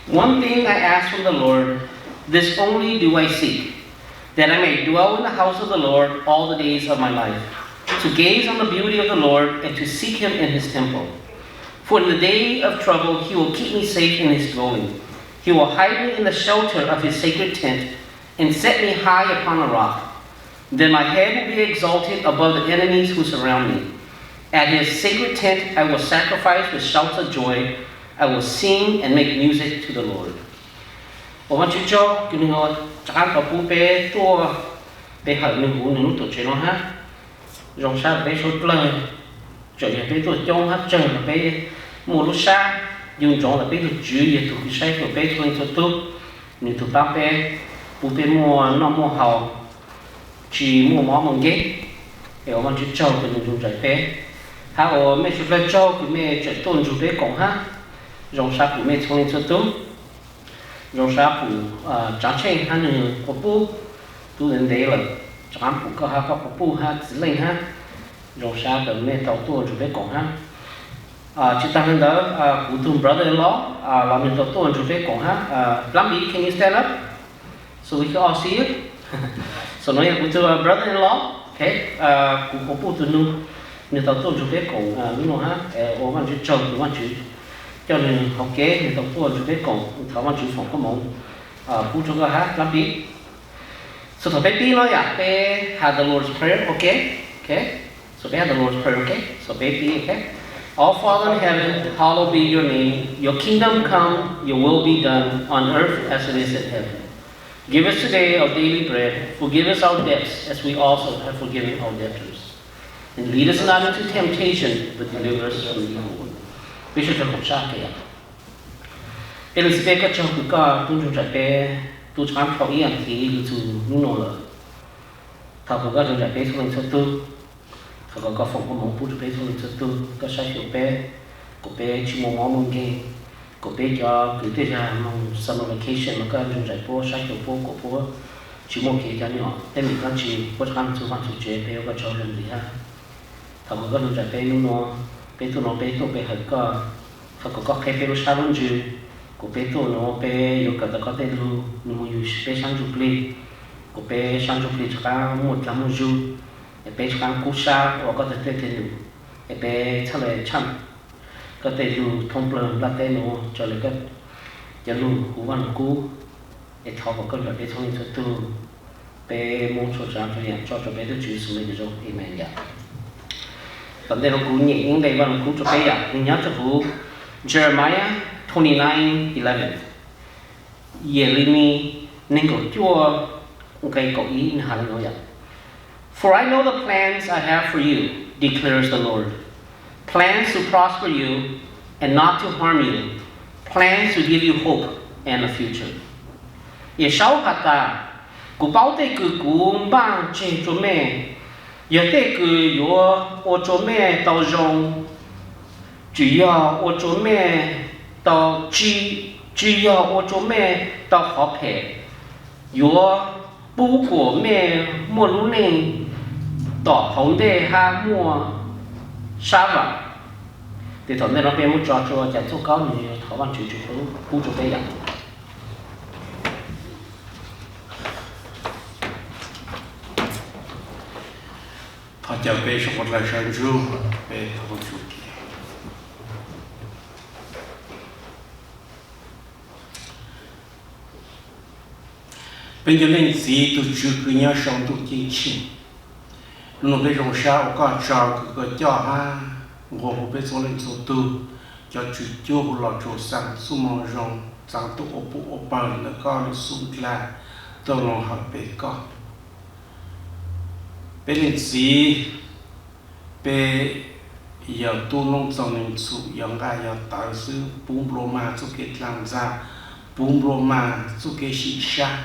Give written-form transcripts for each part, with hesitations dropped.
One thing I ask from the Lord, this only do I seek, that I may dwell in the house of the Lord all the days of my life, to gaze on the beauty of the Lord and to seek him in his temple. For in the day of trouble he will keep me safe in his dwelling. He will hide me in the shelter of his sacred tent and set me high upon a rock. Then my head will be exalted above the enemies who surround me. At his sacred tent I will sacrifice with shouts of joy. I will sing and make music to the Lord. Ồ chú cho cái nó chán vào bún bê tua bê hở mình hú nướng tổ chế nó ha rong sa bê số lời trở về bê tua trong hát chờ là bê mùa lúc sa dùng trong là bê tua chữ về thuộc cái sai của bê thôi cho tốt nếu thuộc ba bê bún bê mùa nó mùa hậu chỉ mùa mỏ mồng ghét để ồ chú cho cái nó dùng trái bê ha ồ mẹ chú lời cho cái mẹ trở tôn chú bê cổng ha rong sa của mẹ thôi cho tốt rong sa phụ trả chơi ha nương có pu tu đến đấy là trả phụ có ha có pu ha chỉ lên ha rong sa từ mẹ tàu tua chủ bé cổng ha chúng ta hiện đó cụ tu brother-in-law làm mình tàu tua chủ bé cổng ha Lambi, can you stand up so we can all see you so nói cụ tu brother-in-law okay cụ có pu tu nu mình tàu tua chủ bé cổng nu ha ô văn chữ trâu tu văn chữ cho nên học kế thì tổng tua chủ đề cộng thảo văn chủ phòng có mong phụ cho cái hát làm gì so thảo bé nói à bé had the Lord's prayer okay so bé had the Lord's prayer okay so bé okay Our Father in heaven, hallowed be your name. Your kingdom come, your will be done on earth as it is in heaven. Give us today our daily bread. Forgive us our debts as we also have forgiven our debtors. And lead us not into temptation, but deliver us from evil. Bây giờ cho học xa kìa. Elizabeth cho chúng ta tung trong trái bê tu chán khẩu ý ảnh thì lưu trù nụ nổ lỡ. Thảo của các trong trái bê thông linh cho tư. Thảo của các phòng của mong bút bê thông linh cho tư. Các sai hiệu bê. Của bê chú mong mong mong ghê. Của bê cho cử tế ra mong summer vacation mà các trong trái bô sai hiệu bô của bô. Chú mong kì cho nhỏ. Tên mình các chị bố chán chú văn chú chế bê có cho lần gì ha. Thảo của các trong trái bê nụ nổ. Bê tu nó bê tu bê hơi có phải có cái bê lu sa luôn chứ của bê tu nó bê yêu cầu ta có thể lu nhưng mà yêu bê sang chục ly của bê sang chục ly cho một trăm một ju bê cho cú sa hoặc có thể thể lu bê thay lời chăm có thể lu thông bờ là tên nó cho lấy cái cho lu cú văn cú để thọ vào cái bê thông cho tu bê muốn cho trang cho bê tu chữ số mình rồi amen ya But they don't go in they want to go to pay in Yatahu Jeremiah 29:11 Yelimi Ningo Chua okay go in hallelujah For I know the plans I have for you declares the Lord plans to prosper you and not to harm you plans to give you hope and a future Ye shao hata ku bao te ku bang che cho me giờ thế cứ yo ô chỗ mẹ tàu rong chỉ ya ô chỗ mẹ tàu chỉ ya ô chỗ mẹ tàu học hè yo bố của mẹ mua lúa này tỏ hồng đề ha mua sa vàng thì thằng này nó bé muốn cho chặt số cao thì thằng bạn chịu bố chỗ bé vậy họ chờ bé số một là sơn ru bé không chịu kì bây giờ lên gì tụi chú cứ nhớ sống tụi chính trị nó bé rong sao có trò cứ cho ha ngô bé số lên số tu cho chú lọ chú sang su mong rong sang tụi ô bờ nó có nó sung là tôi nó học bé có bên gì bên giờ tu nông sản nên sự yang cái giờ tạo sự bùng roma sự kết làm ra bùng roma sự kết sĩ sa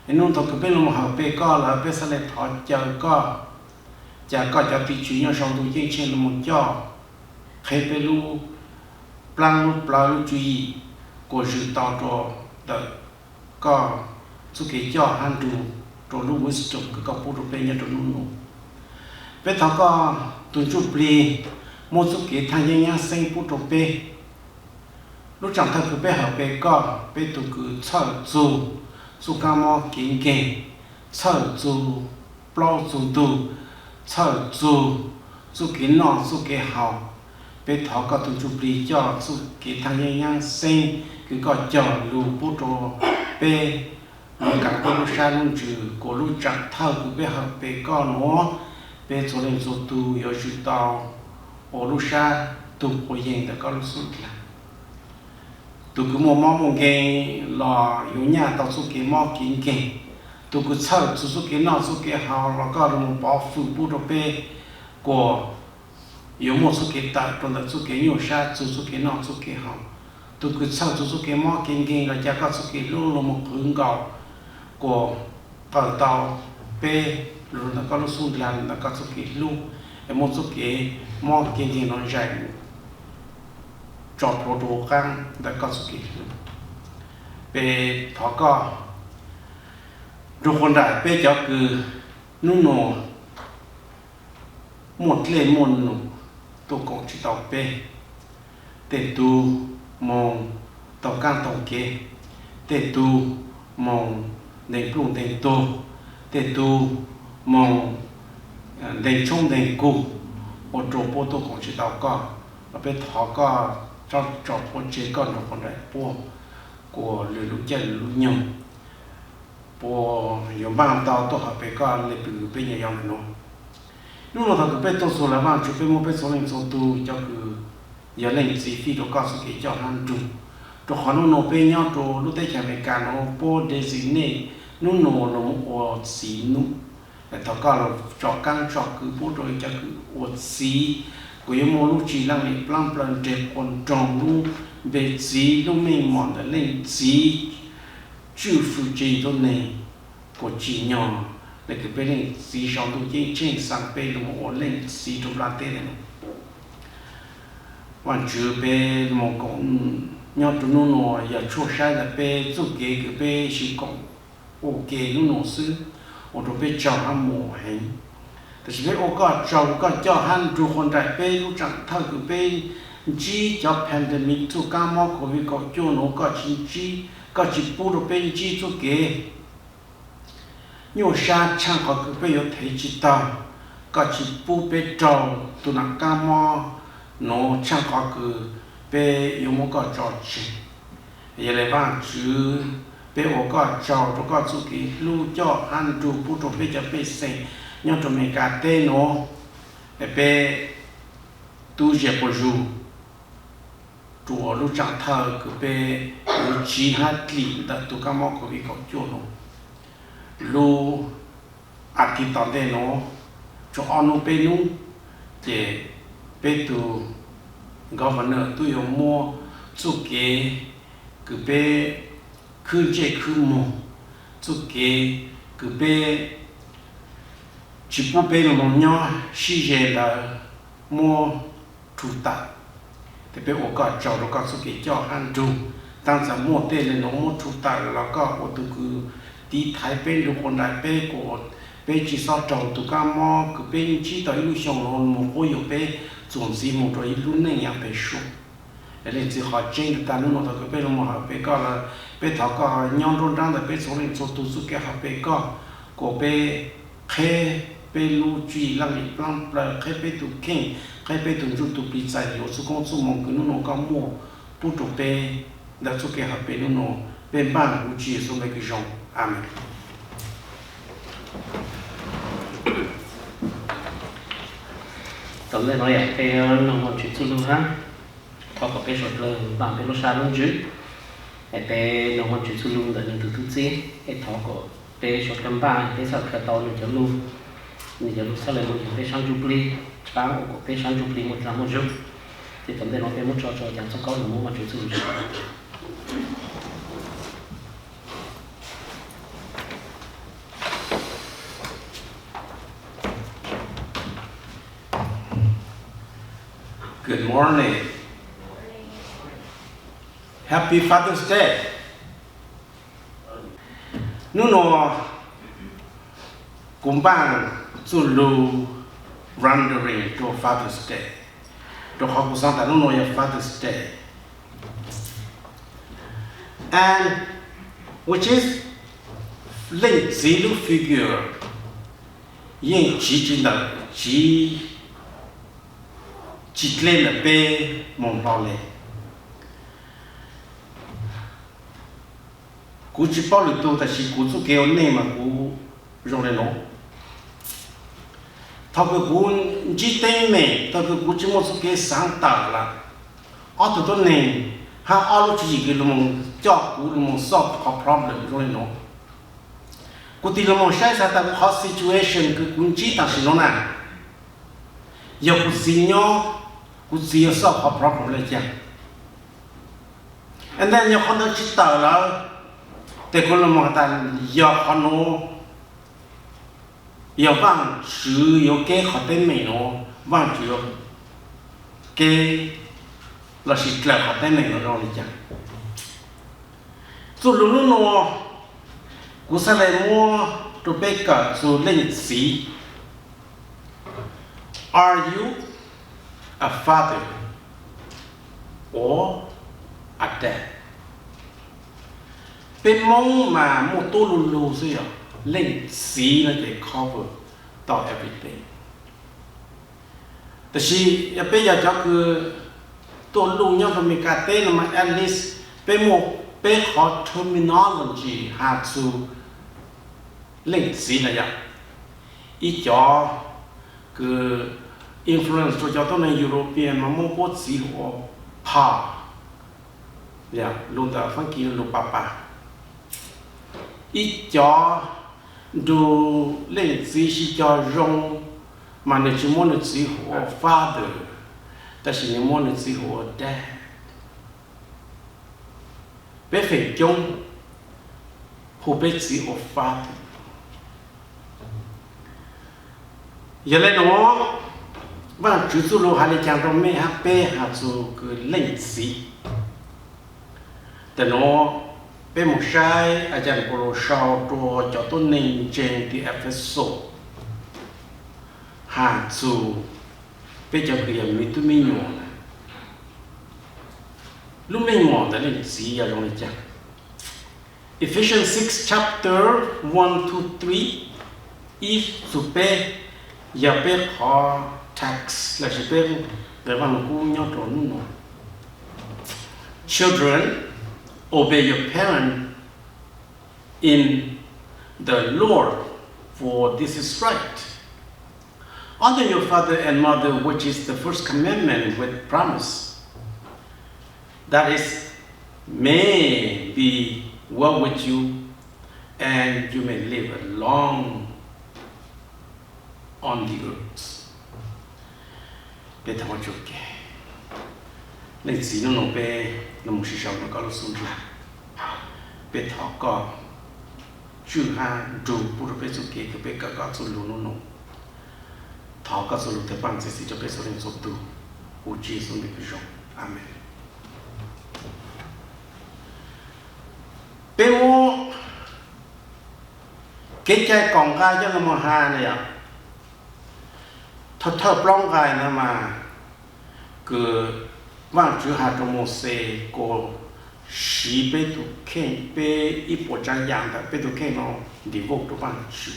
nên nông thổ cái bên nó học bên có là bên sẽ lại thọ chờ có cho thị trường nhau sang tu chơi trên là một cho khi bên lu plan chú ý của sự tạo cho đợt có sự kết cho hàng trù rồi lúc mới chụp cái cặp bút bên nhà rồi luôn bên thằng có tuần chụp đi một số cái thằng nhà sinh bút bên lúc chẳng thà cứ bé học bé co bé tụ cứ chờ dù dù cam mò kín kín chờ dù bao dù tụ chờ dù kín nọ dù cái học bé thọ có tụ chụp lý cho dù cái thằng nhang sinh cứ có chờ lù bút đồ bé lúc cả cái lúc sáng lúc trừ của lúc chẳng thà cứ bé học bé co nó bé cho nên số tụ yêu chữ tao ở lúc sáng tụ của yên đã có lúc suốt là tụ cứ mua món cái lò yếu nhà tao số cái món kín kín tụ cứ chờ số cái nọ số cái hào là có được một bao phủ bút đồ bé của yếu một số cái tài còn là số cái nhiều sa số cái nọ số cái hào tụ cứ chờ số cái món kín kín là chắc có số cái luôn là một hướng cầu của tàu tàu bé rồi là có lúc suốt là có số cái luôn một số cái món kín kín nó dài chọn đồ đồ căng đã có sự kiện về thọ co rồiคนđại về cho cứ nung nổ một lên một nụ tôi cũng chỉ tàu về để tu mong tàu căng tàu kế để tu mong đền plung đền tu để tu mong đền chung đền cụ một chỗ bộ tôi cũng chỉ tàu co và về thọ co cho con chế con của con đại po của lưỡi lũ chân lũ nhom po yom bang tao to hợp với con lệ bự bên nhà yom nó lúc nào thằng cái to số là mang chụp bên một bên số lên số tu cho cứ giờ lên gì phi đồ cao số cái cho han trung đồ họ nó bên nhau đồ lúc đấy chả mấy cả nó po designe nó ở xí nó thằng con là cho căng cho cứ po rồi cho cứ ở xí của những món lúc chỉ là những plan đẹp còn tròn luôn về gì lúc mình mòn đã lên gì chưa phụ gì thôi này của chỉ nhỏ để cái bên này gì trong tôi trên sang bên là một lên gì trong lá tê này hoàn chứa bên một con nhau tụi nó nổi giờ chua sai là bên giúp cái bên chỉ còn ok nó nổi xứ ở chỗ bên chào ham mồ hànhแต่สิ่งที่โอกาสเราก็จะหันดูคนได้ไปรู้จักถ้าคือไปจีจะแพนเดมิกทุกการมองโควิดก็จู่โนก็จีก็จีปูดูไปจีทุกเกยอยู่ชาช่างเขาคือไปอยู่เทจิตาก็จีปูไปจองตัวนักการมองโนช่างเขาคือไปอยู่มันก็จอดจียังไงบ้างจื้อไปโอกาสเราตัวก็สุกี้รู้จ่อหันดูปูดูไปจะไปเซ็งnhau trong mấy cái tên nó để tu dẹp bồi dù chùa lúc chẳng thờ cứ về lúc chỉ hát lì đã tu các món của vị có chùa nó lúc ăn thịt tòn đây nó cho ăn nó bên nó để bên tu governor tu yêu mua chú kế cứ về cứ chế cứ mua chú kế cứ về chỉ bố bé nó nhỏ xí dễ là mua chủ tạ thì bé ô cả cháu nó có số cái cho ăn chung tăng giá mua tên là nó mua chủ tạ là có ô tụ cứ đi thái bên được con đại bé của bé chỉ sao cháu tụ cá mò cứ bé chỉ tới lúc xong nó một cô yêu bé chuẩn gì một rồi lúc này nhà bé xuống nên chỉ họ chơi được ta nó nói cái bé nó mà bé có là bé thọ có nhau rôn rang là bé số lên số tụ số cái họ bé có của bé khe bé lu truy lăng bị plan khe bé tụ kinh khe bé tụ rút tụ bị giải yếu số con số mong cứ nó có mua tu tụ bé đã số cái họ bé nó bé ban u chi số mấy cái dòng amen. Tổng lên nói cái nó một chuyện chung luôn ha, thọ có cái sọt lơ bằng cái lô sa luôn chứ, cái nó một chuyện chung luôn là những thứ gì, cái thọ có cái sọt cầm ba cái sọt khởi tàu nó chấm luôn, mình chấm sau này một cái sang jubli, sáng có cái sang jubli một trăm một chút, thì tổng lên nói cái một trò chẳng cho có được một chuyện chung. Good morning. Happy Father's Day. Nuno kumbang Zulu rendering to Father's Day. To hakusanta nuno ya Father's Day. and which is linh zero figure yên chỉ là chỉ lên là bê mong lo lệ cú chỉ bao lì tu ta chỉ cú số kéo này mà cú rong lên nó thằng cái cú chỉ tên mẹ thằng cái cú chỉ một số kéo sáng tạo là ở tụi tôi này ha ở lúc chỉ cái luôn cho cú luôn solve cái problem rong lên nó cú tìm luôn sai sai ta cái hot situation cái cú chỉ ta chỉ nó nè giờ cú xin nhau cú xin solve cái problem lại chăng and then giờ con nó chỉ tạo làแต่คนละมองตายอคนโนยอว่างชื่อยอเก้ขอเต้นไม่โนว่างชื่อยอเก้เราสิกลับขอเต้นไม่โนเราเลยจังสุดลุโนกูสลายมัวตัวเบกกะสุดเล่นสี Are you a father or a dad bên mong mà một tô lù lù gì à lên xí nó để cover to everything. Tại vì bây giờ cho cứ tô lù nhau phải mình cả tên là mà at least bên một bên họ terminology hà su lên xí là vậy. Ít cho cứ influence cho tôi này European mà mua bút xí họ pa, yeah luôn ta phân kỳ luôn papa. Ít cho đồ lên gì cho rong mà nếu chỉ muốn được gì của father, ta chỉ muốn được gì của dad. Bé phải chung, hồ bé gì của father. Giờ lên nó, và chú chú lô hà lê chàng trong mẹ hát bé hà chú cứ lên gì,แต่ nó bên một saiอาจารย์โปรชาวตัวเจ้าต้นหนึ่งเจนที่เอฟเอสโซหาจูเป็นจะเปลี่ยนมิตุมิโยนะลูกไม่หมดแต่เรื่องสีอะไรนี่จ้ะ Ephesians 6 chapter 1 to 3 if สุเปอย่าเป็นขอ tax และสุเปแต่ว่ามันกู้ยอดตัวนู้น Children obey your parent in the Lord, for this is right. Honor your father and mother, which is the first commandment with promise. That is, may be well with you, and you may live long on the earth. Bé thằng chú kể, nên gì nó bé nó một sự nó có lúc xuống ra, bé thọ có chú ha dù bố bé chú kể cái bé có số luôn nó thọ có số luôn thế bằng gì cho bé số lên số tu, u chi số bị bị rong, amen. Bé mua cái trái còn gai cho nó mà ha này à, thật thật long gai nó mà cứ vang chữ hạt trong một xe có xí bê tu khen bê ít bộ trang dạng đó bê tu khen nó đi vô tu vang chữ.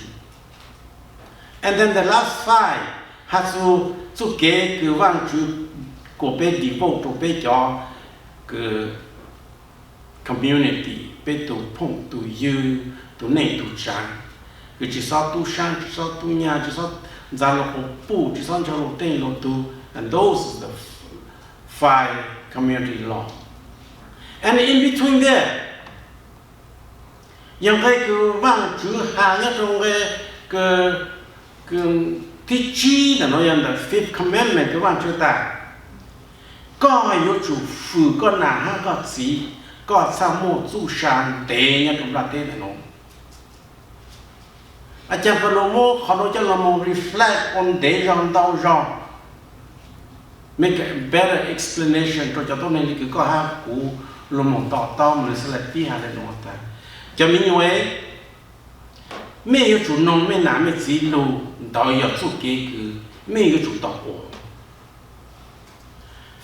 And then the last five hạt su su kế cứ vang chữ của bê đi vô tu bê cho cứ community bê tu phong tu dư tu này tu trang cứ chỉ sao tu sang chỉ sao tu nhà chỉ sao ra lộc bù chỉ sao cho lộc tên lộc tu and those are the five community law. And in between there, những cái cứ vang chữ hà nhất trong cái thứ chi là nói rằng là fifth commandment cái vang chữ ta có yếu chủ phụ có nà ha có gì có sao một su sàn tệ nhất trong là thế này nó. Anh chàng phải lo mô họ nói cho là một reflect on để rằng đau rằng make a better explanation cho tôi nên cứ có ha cú luôn một tỏ mình sẽ lại tí hà lên nó ta cho mình nhớ mấy cái chủ nông mấy nãy mấy gì lù đào nhập số kế cứ mấy cái chủ tỏ của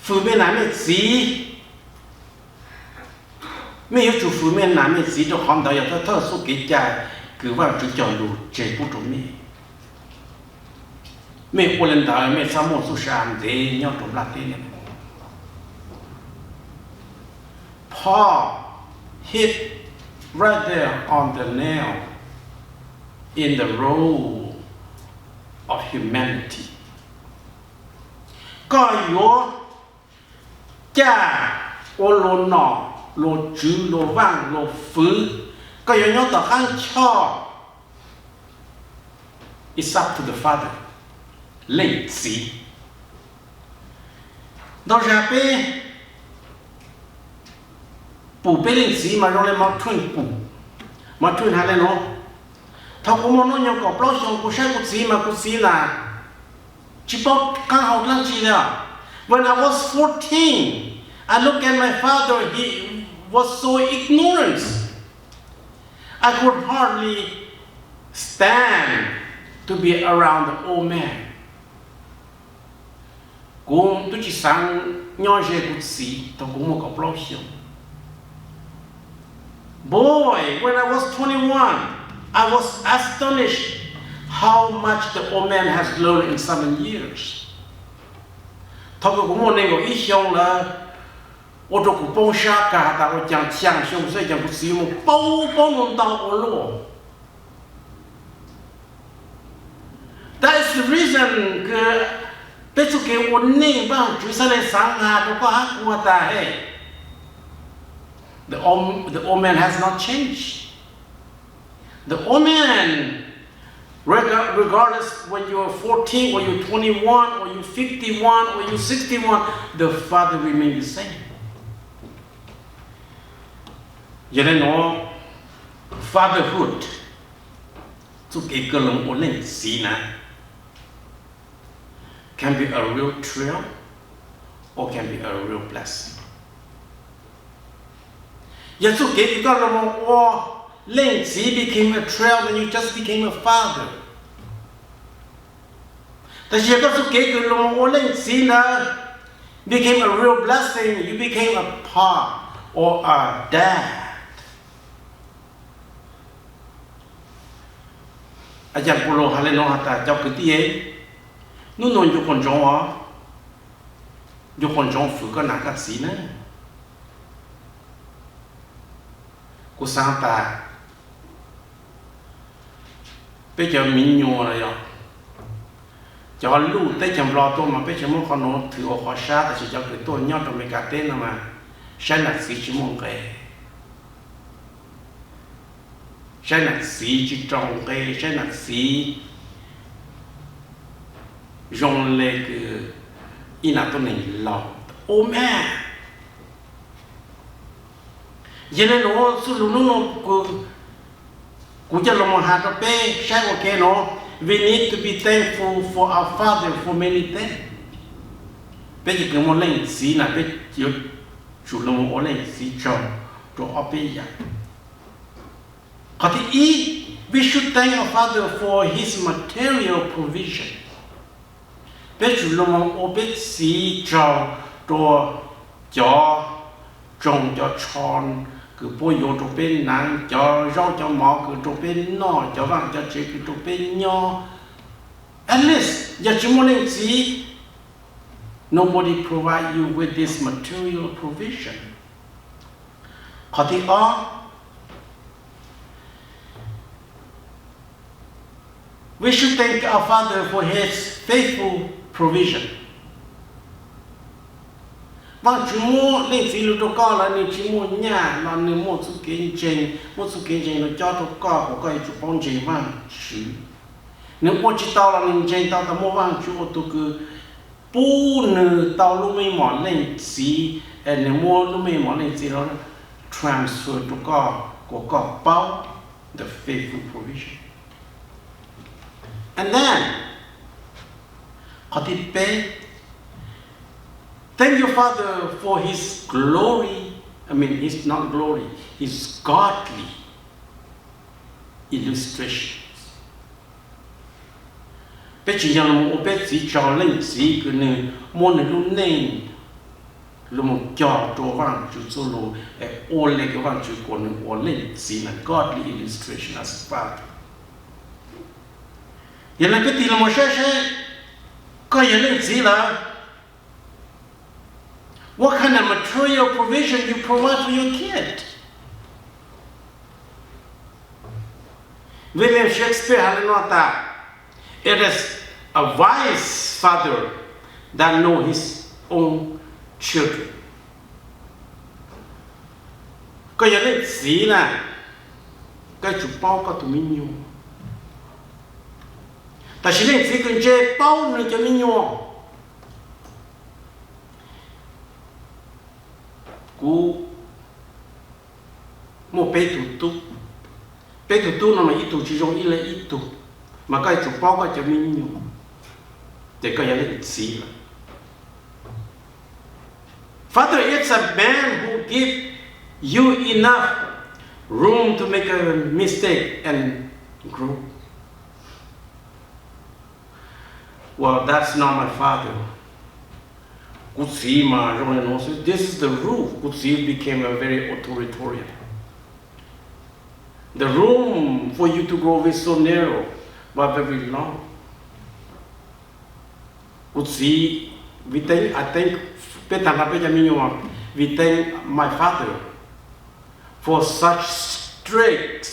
phụ mấy nãy mấy gì mấy yêu chủ phụ mấy nãy mấy gì đó hòn đảo giờ thơ số cái trái cứ vào chủ chọn đủ chế bút trong mấy ô lên đảo mấy sao một số sản để nhau trong lát thế này Paul hit right there on the nail in the role of humanity. Có yếu cha ô lô nọ lô chữ lô vang lô phứ có yếu nhau tỏ khăn cho it's up to the father lệnh sĩ đó ra bê bù bê lệnh sĩ mà rồi mà thuyên bù mà thuyên hà lên nó thằng cô mong nó nhau có bao nhiêu cô sai cô sĩ mà cô sĩ là chỉ bảo càng học lắm chỉ là when I was 14 I look at my father he was so ignorant I could hardly stand to be around the old man cô tôi chỉ sang nhau về cô sĩ thằng cô mong có bao nhiêu boy when I was 21 I was astonished how much the old man has grown in 7 years. Thằng cô muốn nên có ý xong là, ô tô cũng bông xa cả ta có chẳng chẳng xong sẽ chẳng có gì mà bao nôn tao ở lỗ. That is the reason que bây giờ cái ổn định bằng chú sẽ lên sáng hà đâu có hát của ta hay. The old man has not changed. The old man, regardless when you are 14 or you're 21 or you're 51 or you're 61, the father remains the same. Cho nên nó fatherhood, so cái cơ lòng ổn định gì nè, can be a real trial or can be a real blessing. Yes, so cái cơ lòng ổn Length, he became a trial when you just became a father. That you got to get became a real blessing. You became a pa or a dad. Aja pulo hale no hata jauh ketie. Nunon jo konjong ah, jo konjong fu kan nak kat sini. Kusang ta. Bây giờ mình nhua rồi ạ, cho lũ tới chậm lo tôi mà bây giờ muốn con nó thử ở khó sát thì cho cái tôi nhớ trong mấy cái tên mà sai là gì chỉ muốn cái sai là gì chỉ trong cái sai là gì dùng lấy cái ina tôi này lòng ô mẹ vậy nên nó số lượng nó we need to be thankful for our father for many things. Bây giờ cái món lên xí là bây giờ chủ là món lên xí cho bây giờ. Có thể we should thank our father for his material provision. Bây giờ là món bây xí cho trồng cho tròn cứ bôi vô trong bên nắng cho rau cho mỏ cứ trong bên nọ cho vàng cho chế cứ trong bên nho at least giờ chúng mình gì nobody provide you with this material provision có thể we should thank our father for his faithful provision. Vâng, chú mua lên xí lưu trô co là nên chú mua nhà là nên một số kiến trình nó cho trô co của cái chú bóng trình vàng chứ nếu mua chỉ tao là nên trình tao ta mua vàng chú ô tô cứ bù nư tao lúc mấy món lên xí nếu mua lúc mấy món lên xí đó transfer trô co của co bao the faithful provision and then có thể bé thank your Father for his glory. I mean, his not glory, his godly illustrations. Bây giờ là một bé chỉ cho lên chỉ cái này môn này luôn nên lu mo kyo to wang chu so lo e ole ke wang chu ko ne ole see a godly illustration as father yana ke ti lo mo she ko yana see la what kind of material provision you provide for your kid. William Shakespeare had not that it is a wise father that know his own children. Có những cái gì là cái chủ bao có tụi mình nhiều. Ta chỉ nên chỉ cần chơi bao nữa cho mình nhiều. Cú một bé tụt tu nó mà ít tụt chỉ dùng ít là ít tụt mà cái chủ bao có cho mình nhiều. Để có những cái gì là Father, it's a man who gives you enough room to make a mistake and grow. Well, that's not my father. This is the roof. Kutsi became a very authoritarian. The room for you to grow is so narrow, but very long. Kutsi, I think, we thank my father for such strict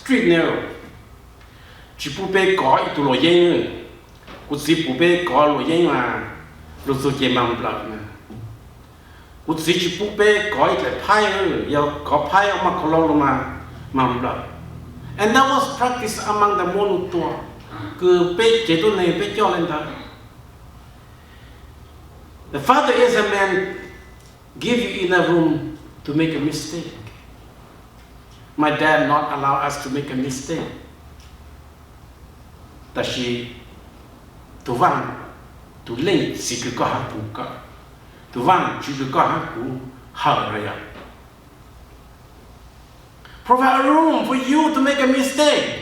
narrow. Chỉ phụ bê có ít tụ lội yên, cũng chỉ phụ bê có lội yên mà lúc sau chế mang bạc nè. Cũng chỉ phụ bê có ít lại phai hơn, yêu có phai mà có lâu mà mang bạc. And that was practiced among the Monutua. Cứ bê chế tụ này bê cho lên đó. The father is a man give you enough room to make a mistake. My dad not allow us to make a mistake. Tashi tu vang tu leng si ke ko ha pu ka. Tu vang chu ke ko ha pu ha ra ya. Provide room for you to make a mistake.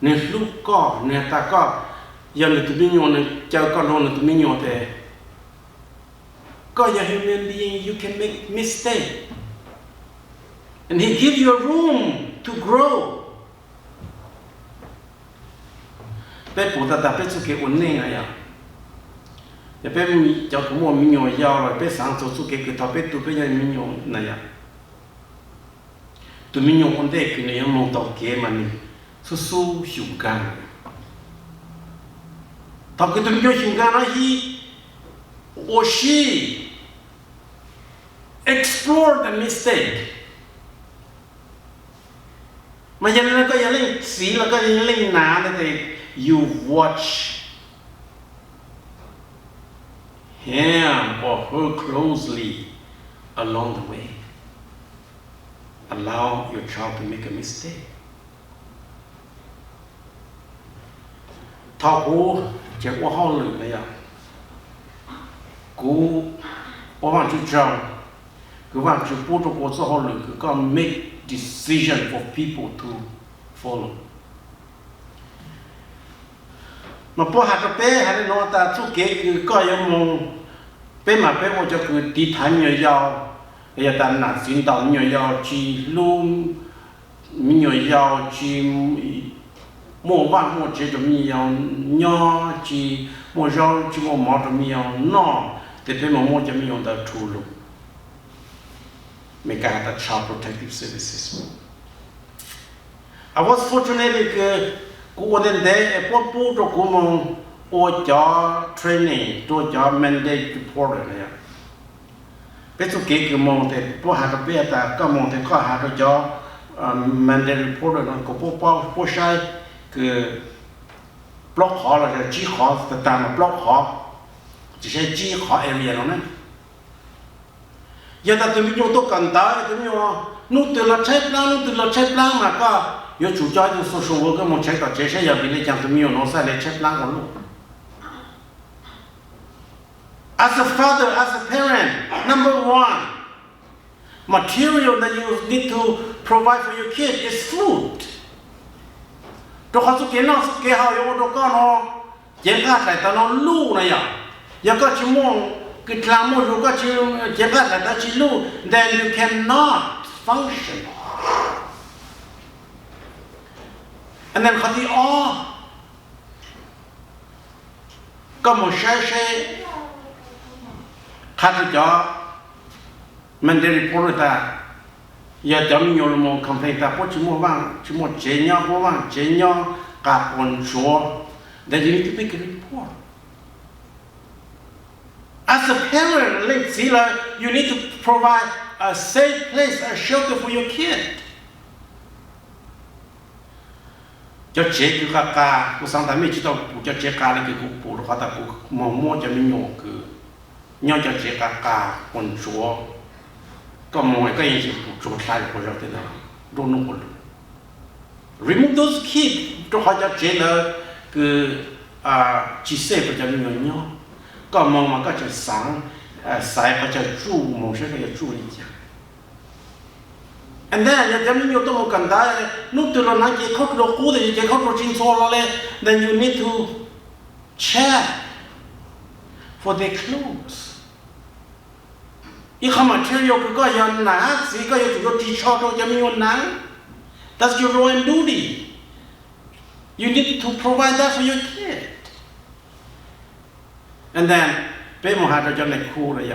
Ne lu ko ne ta ko Yang itu minyak, jauh kalau itu minyak teh. Kau yang human being, you can make mistake, and He give you a room to grow. People that are better ke unne ayah. Ya people mi jauh kamu minyak jauh lah. People sang so ke kita people tu yang minyak naya. Tu minyak unde kini yang mau tahu ke mana. Susu syukan. Tapi kita punya hingga he or she explore the mistake. Macam ko yang lain si, ko yang lain na, you watch him or her closely along the way. Allow your child to make a mistake. Thảo chỉ có họ lử này à, cú có bạn chú chồng, cứ bạn chú bố cho cô cho họ lử cứ còn make decision for people to follow. Mà bố hạt cái bé hay nó ta chú kế cứ coi giống mong bé mà bé một cho cứ đi thánh nhiều giàu, bây giờ ta nạt xin tao nhiều giàu chỉ luôn nhiều giàu chỉ mua vàng mua chế cho mình giàu nhỏ chỉ mua rau chỉ mua máu cho mình giàu nọ để phải mua cho mình giàu đã trù luôn. Mình cả ta child protective services. I was fortunate that cô đến đây bố cho cô mong ô cho training cho mandate reporter này. Bây giờ cái mong thì bố hạt bây ta có mong thì có hạt cho mandate reporter nó có bố sai cái block họ là chỉ họ từ tam là block họ chỉ sẽ chỉ họ area nó này. Giờ ta tụi mình dùng tôi cần tới tụi mình nút từ là check lang mà có有主教就说我跟我check到这些要比你讲tụi mình nó sai để check lang của nó. As a father, as a parent, number one, material that you need to provide for your kid is food. Tôi không biết nó cái hào yêu tôi con nó, hiện tại tại tao nó lu này à, giờ có chỉ mong cái làm một rồi có chữ chế bắt là ta chữ lu, then you cannot function. And then khati có một sai khati cho mình để report ta, giờ chấm nhiều một complaint ta, có chỉ một chế nhau cả con số, then you need to make a report. As a parent, let's see, you need to provide a safe place, a shelter for your kid. Cho chế cứ cả, cứ sang ta mới chỉ tao cho chế cả là cái cụ đó ta cụ mua cho mình nhổ cứ nhau cho chế cả con số, có mua cái gì cụ số sai củaเราthế nào, don't know. Remove those kids, cho họ cho chế là cứ chỉ safe cho mình nhau. Có mong mà có cho sáng sai có cho trụ mong sẽ có trụ lý giải. And then you tell me you don't can die. No to lo na ke khot lo ku de ke khot lo chin so lo le. Then you need to check for their clothes. I khama material ko ya na si ko yo to t-shirt lo ya mi yo na. That's your role and duty. You need to provide that for your kid. And then, bé một hạt cho này khu rồi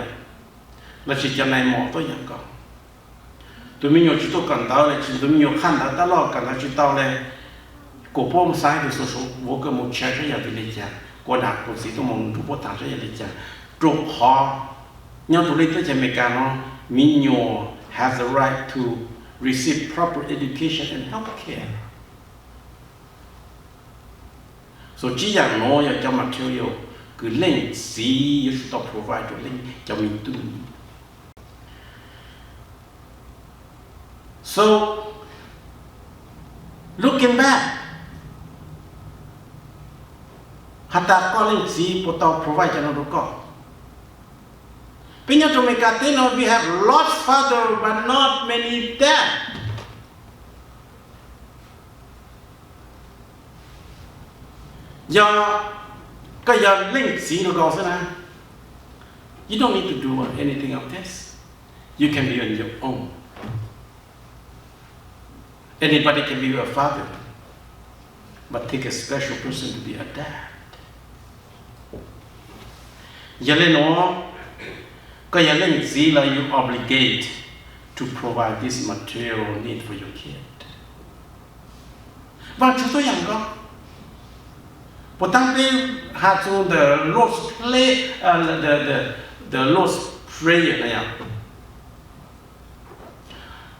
là chỉ cho này một tôi nhận còn. Tụi mình nhiều chỉ tôi cần tao là chỉ tụi mình nhiều khăn đã lo cần là chỉ tao là cổ bom sai thì số vô cái một chế cái gì đi chả, qua đạp của sĩ tụi mình tụi bố thằng cái gì đi chả, trục họ nhau tụi lấy tới chế mấy cái nó mình nhiều has the right to receive proper education and healthcare. So chỉ rằng nó là cho material cứ lên gì you should provide cho lên cho mình tu. So looking back, hata có lên gì bộ tàu provide cho nó đâu có. Bây giờ chúng mình cả tên nó we have lots father but not many dad. Do cái giờ linh gì nó có thế nào? You don't need to do anything of this. You can be on your own. Anybody can be a father, but take a special person to be a dad. Giờ lên nó cái giờ linh gì là you obligate to provide this material need for your kid. Và chúng tôi rằng có. But then they had to the Lord's play, the Lord's prayer now.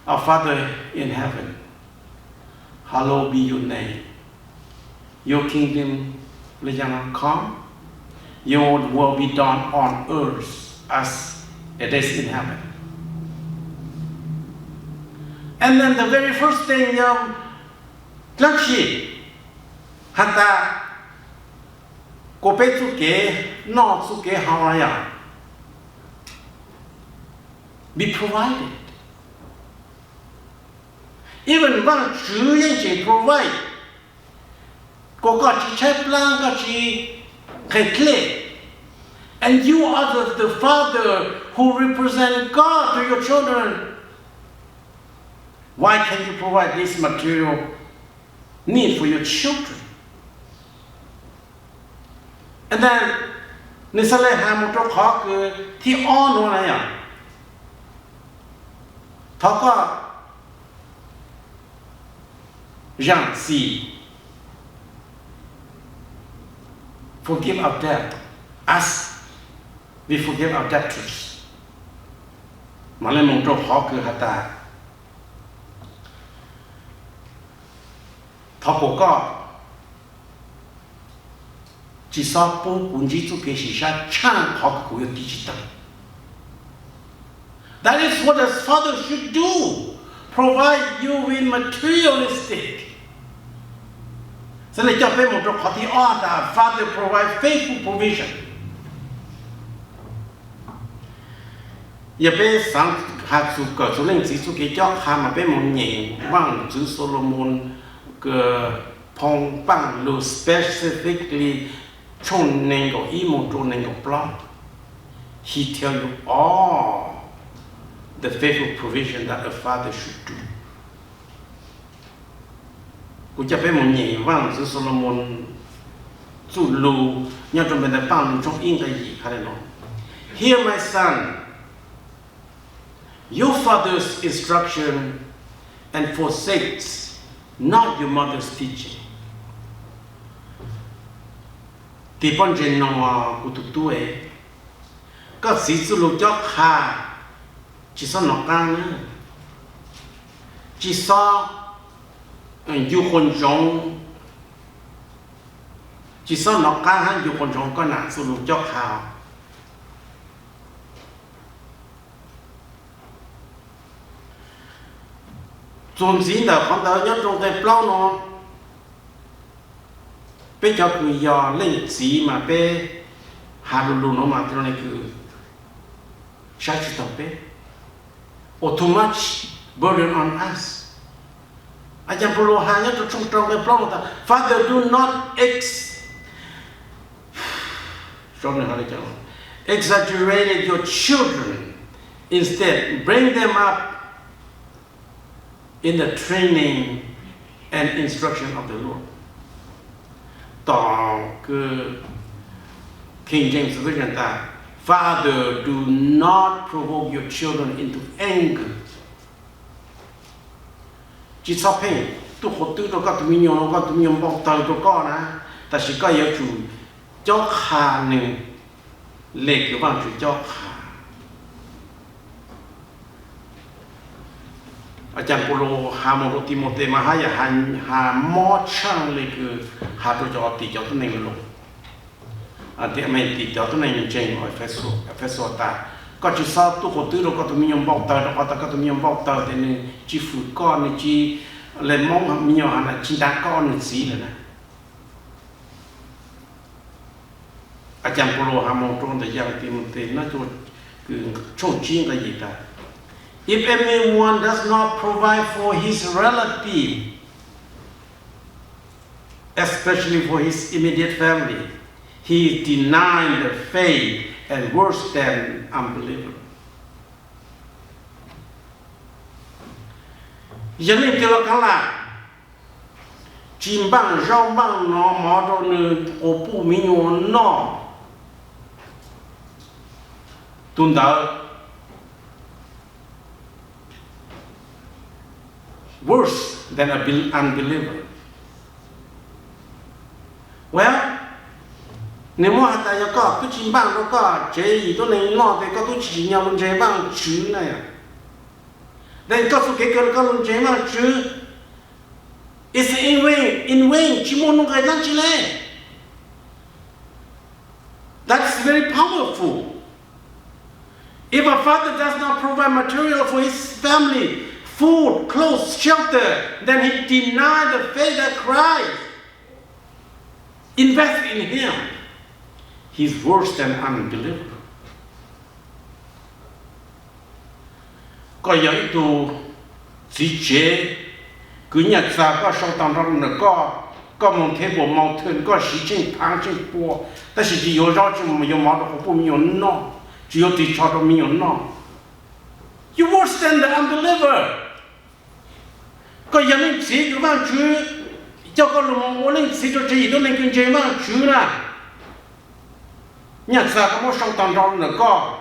Our Father in heaven, hallowed be your name. Your kingdom come. Your will be done on earth as it is in heaven. And then the very first thing, hata cô bé chú kế nó chú kế how I am be provided. Even one chữ yên chỉ provide cô có chỉ chế plan có chỉ khai lệ. And you are the father who represent God to your children. Why can you provide this material need for your children? And then, Nisale Hamilton Hawk, the honor. Taka Jean C. Forgive our debt as we forgive our debtors. Malamonto Hawk Hata Tapoka. Chỉ sao bố cũng chỉ cái gì sao chẳng học của digital. That is what a father should do. Provide you with materialistic. So let your family to call the order. Father provide faithful provision. Giờ bé sáng hạt sụp cỡ số linh chỉ số cái chót ham mà bé một nhẹ vang chữ Solomon cái phong bang lu specifically chôn nên có ý một chôn nên có plot. He tell you all the faithful provision that a father should do. Cú chấp với một nhị vang giữa Solomon chủ lù nhau trong bên đại bang lù trong in cái gì hay là nó. Hear my son, your father's instruction and forsakes not your mother's teaching. Thì bọn trên nó của tụi tôi có sĩ sự lục cho khá chỉ sao nó căng nữa chỉ sao dù con trống chỉ sao nó căng hay dù con trống có nặng sự lục cho khá dồn dĩ là không đỡ nhớ trong tay plau nó bây giờ cứ giờ lên chỉ mà bây hà lù nó mà cho nên cứ sai chút tập bé or too much burden on us. Anh em Paulo hai nhớ trong cái plau ta Father do not exaggerate your children, instead bring them up in the training and instruction of the Lord. Tỏ cái King James Version ta Father, do not provoke your children into anger. Chỉ sao phê, tôi khó tư cho các tụi mình nhung, các tụi mình bọc tờ cho con á, ta chỉ có yêu chủ cho khả năng lệ cái bằng chủ cho khả. Ở trong Paulo hà một Timôthê mà hà mò chăng lệ cái hà tôi cho tỷ cho tôi nên luôn. Thì mình thì cho tôi này trên ở Ephesos ta có chỉ sao tôi có tư đâu có tụi mình bọc tờ đâu có tụi mình bọc tờ thì nên chỉ phụ con nên chỉ lên mong mình nhỏ là chỉ đá con nên gì nữa nè ở trong Paulo hà một trong thời gian thì mình thấy nó cho cứ trong chiến cái gì ta if anyone does not provide for his relative especially for his immediate family, he is denying the faith and worse than unbeliever. Dân nên kêu là là chim băng rau băng nó mò cho nên ô pu mi nhon nó tuần đó worse than an unbeliever. Well, nếu mà ta có tôi chỉ bằng nó có chế gì tôi nên lo thì có tôi chỉ nhau luôn chế bằng chữ này à. Nên có số cái có luôn chế bằng chữ. It's in vain chỉ muốn nó cái năng chỉ lên. That's very powerful. If a father does not provide material for his family, food, clothes, shelter, then he denies the faith that Christ invest in him. He's worse than unbeliever. Có những tù chỉ chế cứ nhặt ra có sau tầm rong nữa có một thế bộ mâu thuẫn có sự chênh thang chênh bùa,但是只有绕就没有毛的和不没有闹，只有对超都没有闹。You worse than the unbeliever. Có những người chỉ cứ mang chữ cho con lùng muốn lên chỉ cho chỉ tôi lên kinh chế mang chữ nè. Nhặt ra có một sau tầm rong nữa có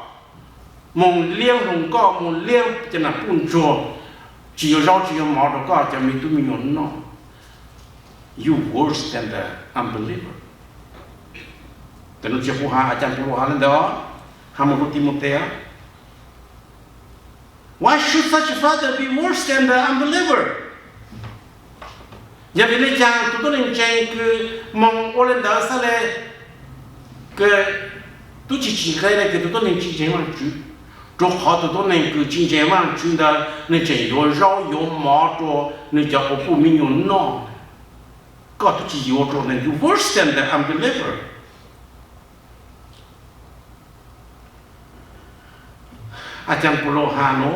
mong liêng hùng có mong liêng cho là bún chùa chỉ có rau chỉ có máu đó có cho mình tụi mình nhổn nó. You worse than the unbeliever. Tại nó chỉ phụ hà ở trong phụ hà lên đó hà một Timôthê. Why should such a father be worse than the unbeliever? Giờ vì lấy chàng tụi tôi lên chơi cứ mong ô lên đó sao lại cái tôi chỉ cái này cái tụi tôi lên chỉ chơi mà chứ. Cho họ tụi tôi nên cứ chỉ chế mà chúng ta nên chế đồ rau yếu máu đồ nên cho họ phụ mình yếu nó có tụi chỉ yếu đồ nên you worse than the unbeliever. À chẳng Paulo hà nó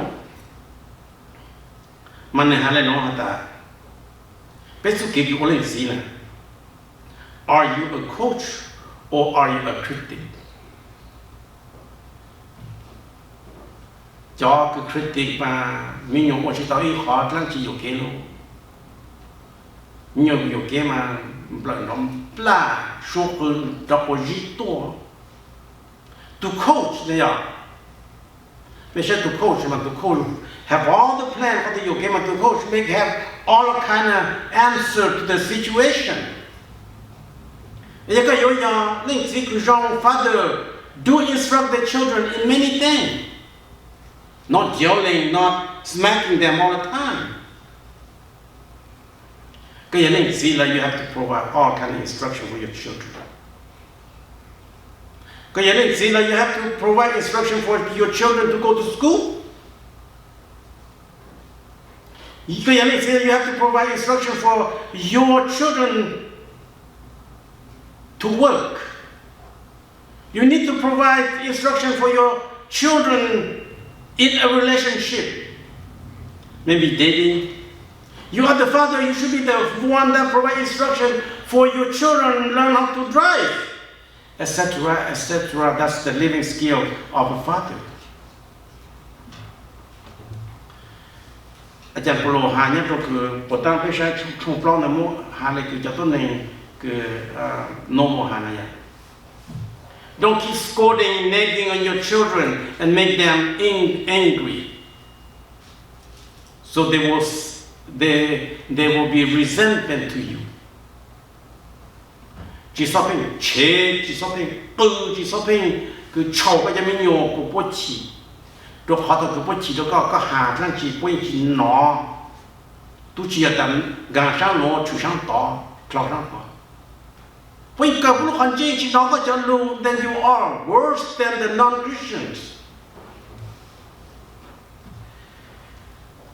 mà nên hà lên nó hà ta bây giờ cái gì lên gì nè are you a coach or are you a critic? cho cái critic mà mình dùng một số ý khó lắm chỉ dùng cái luôn nhiều dùng cái mà lợi nó là số hơn cho có gì to to coach này àไม่ใช่ to coach mà to coach have all the plan for the yoga มา to coach make have all kind of answer to the situation แล้วก็ยกย่องเรื่องที่คือ Jean father do instruct the children in many things not yelling not smacking them all the time ก็อย่างนี้สิแล้ว you have to provide all kind of instruction for your children ก็อย่างนี้สิแล้ว you have to provide instruction for your children to go to school ก็อย่างนี้สิ you have to provide instruction for your children to work you need to provide instruction for your children in a relationship maybe dating you are the father you should be the one that provide instruction for your children learn how to drive etc etc that's the living skill of a father อาจารย์โปรหาเนี่ยก็คือปตั้งเพื่อใช้ชูปล้องในมุหาเลยคือจะต้นหนึ่งคือโนโมหานะยะ Don't keep scolding, nagging on your children and make them angry. So they will be resentment to you. Chỉ shopping chế, chỉ shopping chỉ shopping cứ chầu cái gì nhiều cũng bớt chỉ, rồi họ tự bớt chỉ rồi có hà năng chỉ bớt chỉ nó, tu chỉ là tận gang sang nó chủ sang tỏ, trao sang tỏ. When you look on change, then you are worse than the non-Christians.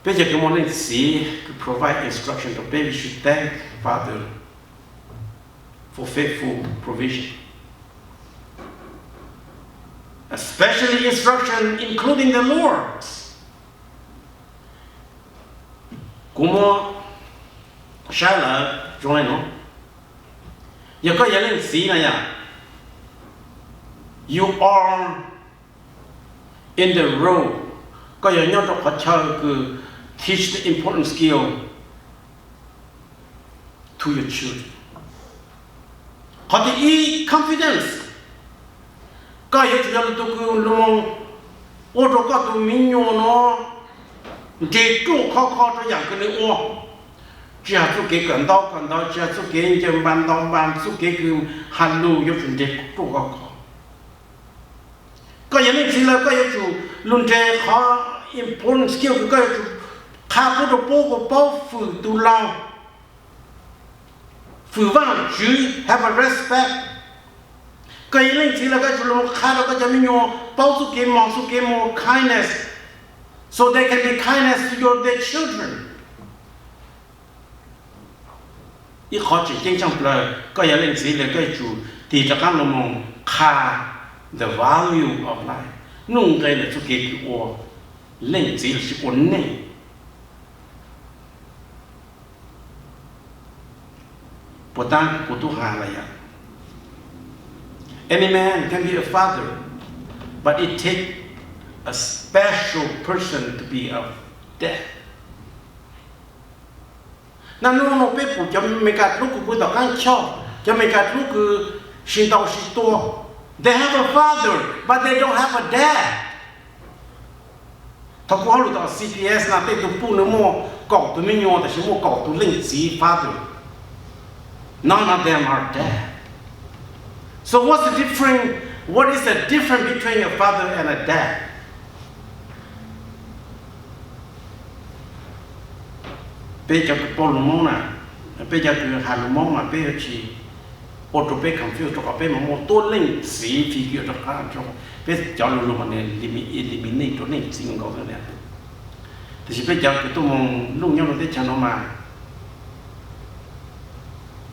Bây giờ cái món này sĩ provide instruction to baby should thank Father for faithful provision. Especially instruction including the Lord's. Como sai là chỗ này nó. Giờ có những linh sĩ này à, you are in the role. Có những nhóm trong hoạt chơi cứ teach the important skill to your children. Có thể confidence. Có những nhóm tôi cứ luôn, ô tô có tôi mình nhớ nó, chỉ trụ khó cho dạng cái này ô. Chỉ là số kế cẩn đó, chỉ là số kế chân bàn, số kế cứ hành lưu cho phần đề trụ khó. Có những người là có những chủ luôn chế khó important skill của có những chủ khá phút đồ bố của bố phử tù lòng phử vang chứ have a respect có những người là có chủ luôn khá đó có cho mình nhô bố số kế mò kindness so they can be kindness to their children ý khó chỉ chính trong lời có những người là có chủ thì cho các nông mong khá the value of life. Nung cái là số kế của lên chỉ là sự ổn định. Bộ tăng của tu hà là vậy. Any man can be a father, but it takes a special person to be a dad. Nên nó biết phụ cho mấy cái lúc của tao ăn cho, cho mấy cái lúc cứ xin tao xin tua. They have a father, but they don't have a dad. Thằng cô hỏi tụi CPS là tụi phụ nữ mua cậu tụi mình nhon, tụi mua cậu tụi linh sĩ father. None of them are dad. So what's the difference? What is the difference between a father and a dad? Bây giờ cái bố mông nè, bây giờ cái hà mông mà bây giờ chỉ ô tô bé cầm phiếu cho các bé mà mua tốt lên sĩ phi kiểu cho các cho bé cho luôn mà này eliminate cho nên sinh có cái này thì chỉ bây giờ cái tôi mong lúc nhau nó thấy chăng nó mà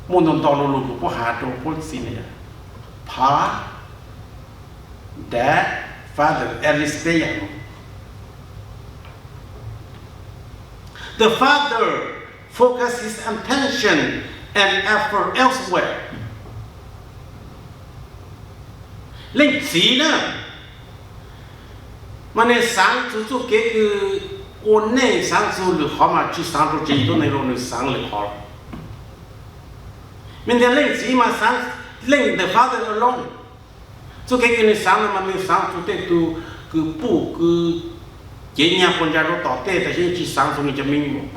muốn đồng tàu luôn của bố hà cho bố sĩ này pa dad father at least they are the father focuses his attention and effort elsewhere. Linh sĩ đó mà nên sáng chú cái cứ ôn nên sáng chú được họ mà chỉ sáng chú chỉ tôi này rồi được sáng được họ mình thì lên gì mà sáng lên the Father alone chú cái này sáng mà mình sáng chú tết tu cứ bu cứ chế nhà con trai nó tỏ tếtแต่chỉ sáng chú mình cho mình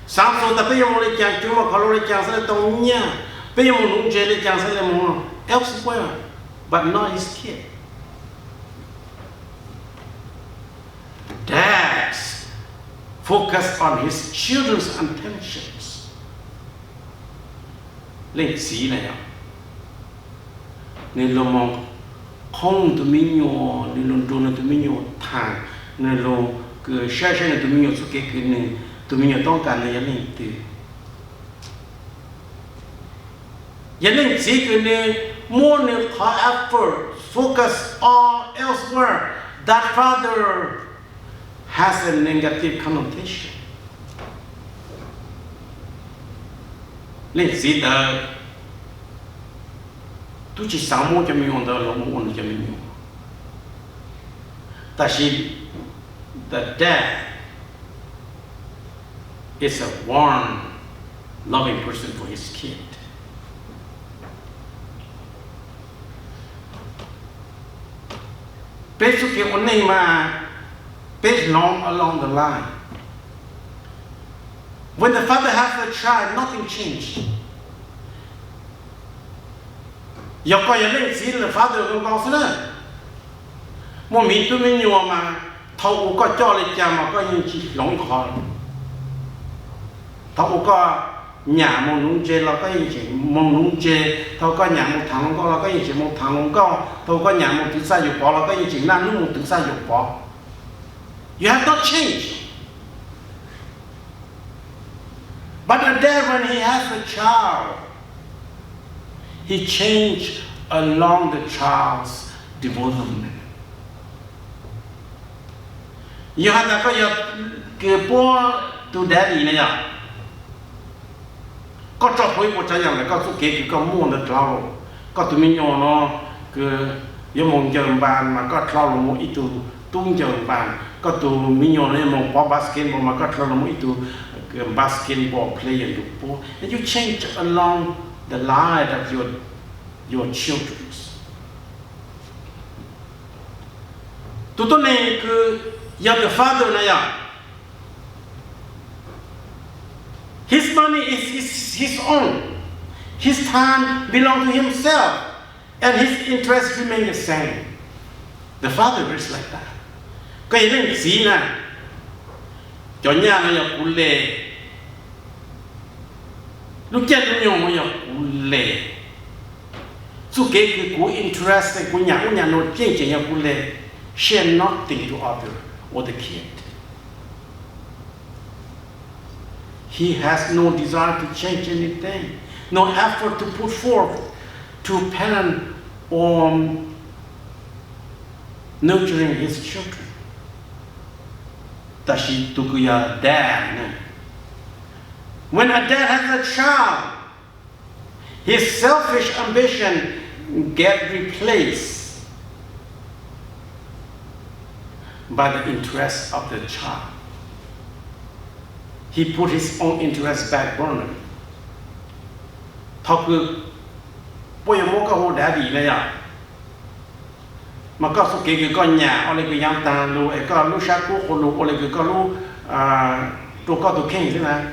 sáng chú ta bây giờ mình chẳng chú màเขาเลยchẳng sẽ tông nhá bây giờ mình cũng chơiเลยchẳng sẽ là mình elsewhere but not his kid. Dads focus on his children's intentions. Lên xí này ạ. Nên lo mong không tụi mình nhỏ, nên lo trốn tụi mình nhỏ thang, nên lo cứ sai tụi mình nhỏ số cái này tụi mình nhỏต้องการnày lên từ. Nên xí cái này more effort focus all elsewhere. That father has a negative connotation. Lên gì đó, tôi chỉ sáng mua cho mình用的，老母用cho mình用。但是 the dad is a warm, loving person for his kid. Basically, one name based along the line. When the father has a child, nothing changed. Giờ coi giờ lên xin là father không có nữa. Mà mình tụi mình nhiều mà thâu có cho lên cha mà có những chỉ lỏng khó. Thâu có nhà một nung chè là có những chỉ một nung chè, thâu có nhà một thằng lông có là có những chỉ một thằng lông có, thâu có nhà một thứ sai dục bỏ là có những chỉ nan lúc một thứ sai dục bỏ. You have not changed. But a dad, when he has a child, he changed along the child's development. You have to go to daddy này có cho phối một tráiอย่างไรก็สุเกคือก็ม่วนเท่าก็ตัวมีโยเนาะคือยมงเจิมบานมาก็เท่าลงอีตัวตุ้งเจิมบานก็ตัวมีโยเนี่ยมงพอบาสเกตบอลมาก็เท่าลงอีตัวบาสเกตบอล player ดูปุ๊บ and you change along the line of your children ตัวนี้คืออย่าง the father นะอย่าง his money is his own his time belong to himself and his interest remain the same the father is like that ก็อย่างนี้สินะจนอย่างอย่างกุเลลูกเจ้าลูกยงอย่างกุเลสุเกคือกู interest กูอยากโน้ตเจ๋งๆอย่างกุเลshare nothing to other or the kid. He has no desire to change anything, no effort to put forth to parent or nurturing his children. Tashi tukuya dad. When a dad has a child, his selfish ambition get replaced by the interest of the child. He put his own interest back burner. Thao cứ bây giờ mua cái hồ đá đi này à, mà có số cái con nhà, ở đây cái giang tàn luôn, cái con lúc sáng cố hồ luôn, ở đây cái con lúc tôi có tôi khen thế này,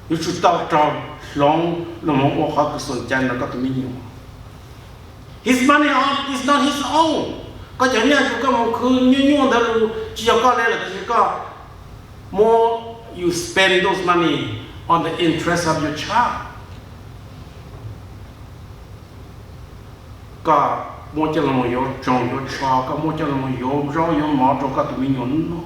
lúc chúng ta tròn long long mong họ cứ sồn chân nó có tôi mình nhiều. His money is not his own. Có chẳng nhẽ chúng có một cứ nhuôn đó luôn, chỉ có đây là chỉ có more you spend those money on the interest of your child. Có mua cho là một yếu trồng yếu cho, có mua cho là một yếu rau yếu mỏ cho có tụi mình nhốn nó.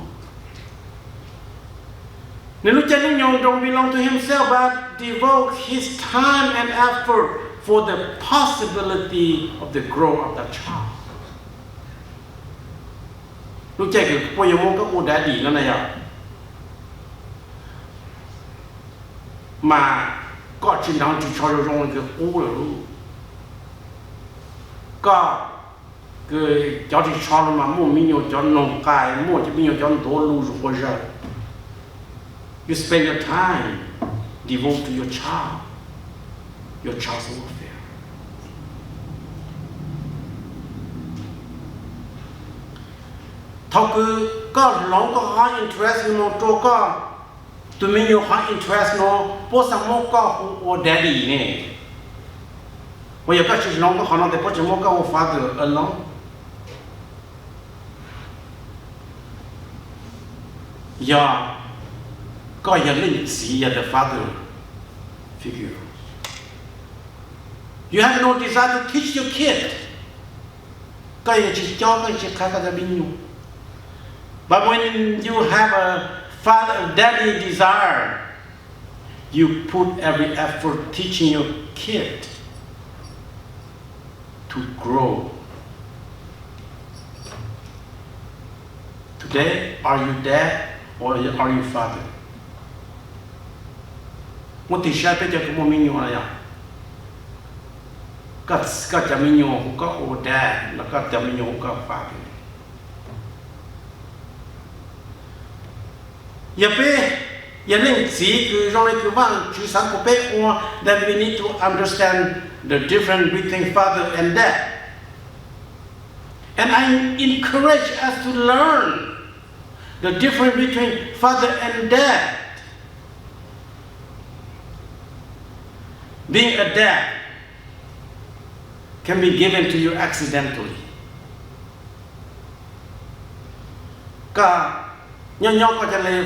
Nếu lúc chân nó don't belong to himself but devote his time and effort for the possibility of the growth of that child. Lúc chạy cái bây giờ mua các ô đá đi nó này à mà có chiến thắng chỉ cho trong cái ô rồi luôn có que cho đi cho mà mua mình nhiều cho nông cài mua cho mình nhiều cho đồ lưu rồi rồi. You spend your time devote to your child's welfare. Thao cứ có lòng có high interest nó cho có tụi mình nhiều high interest nó bố sang mô có ô daddy nè. Bây giờ các chị lòng có khả năng để bố chồng mô có ô father alone. Yeah. God, you're the father figure. You have no desire to teach your kid. God, you're just but when you have a father, daddy desire, you put every effort teaching your kid to grow. Today, are you dad or are you father? Một tỷ sai bây giờ có một mình nhỏ này à? Các cha mình nhỏ có ô đẻ là các cha mình nhỏ có father. Giờ bây giờ nên chỉ cứ trong này cứ vang chú sáng của bé or that we need to understand the difference between father and dad. And I encourage us to learn the difference between father and dad. Being a dad can be given to you accidentally. Cả nhau có thể là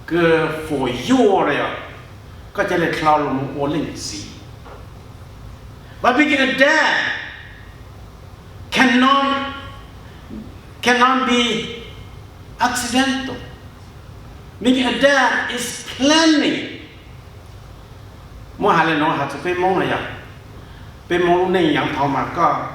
cái for you rồi có thể là cloud một ô linh gì. But being a dad cannot be accidental. Being a dad is planning. Mỗi hai lần nó hạt phải mong này à, phải mong này yang thao mà có,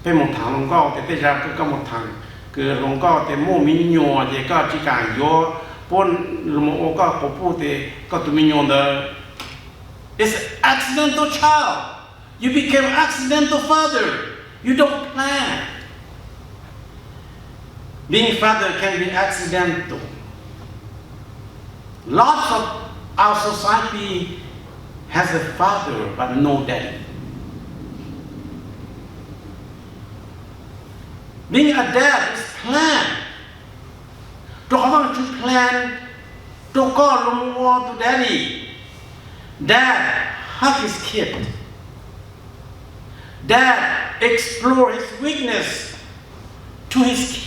phải mong thằng long có, thì ra có một thằng, cứ long có thì mua mình nhỏ thì có chỉ càng nhỏ, bốn long có phụ thì có tụi mình nhỏ đó. It's an accidental child. You became an accidental father. You don't plan. Being father can be accidental. Lots of our society has a father but no daddy. Being a dad is planned. To how to plan to call to daddy. Dad hug his kid. Dad explore his weakness to his kid.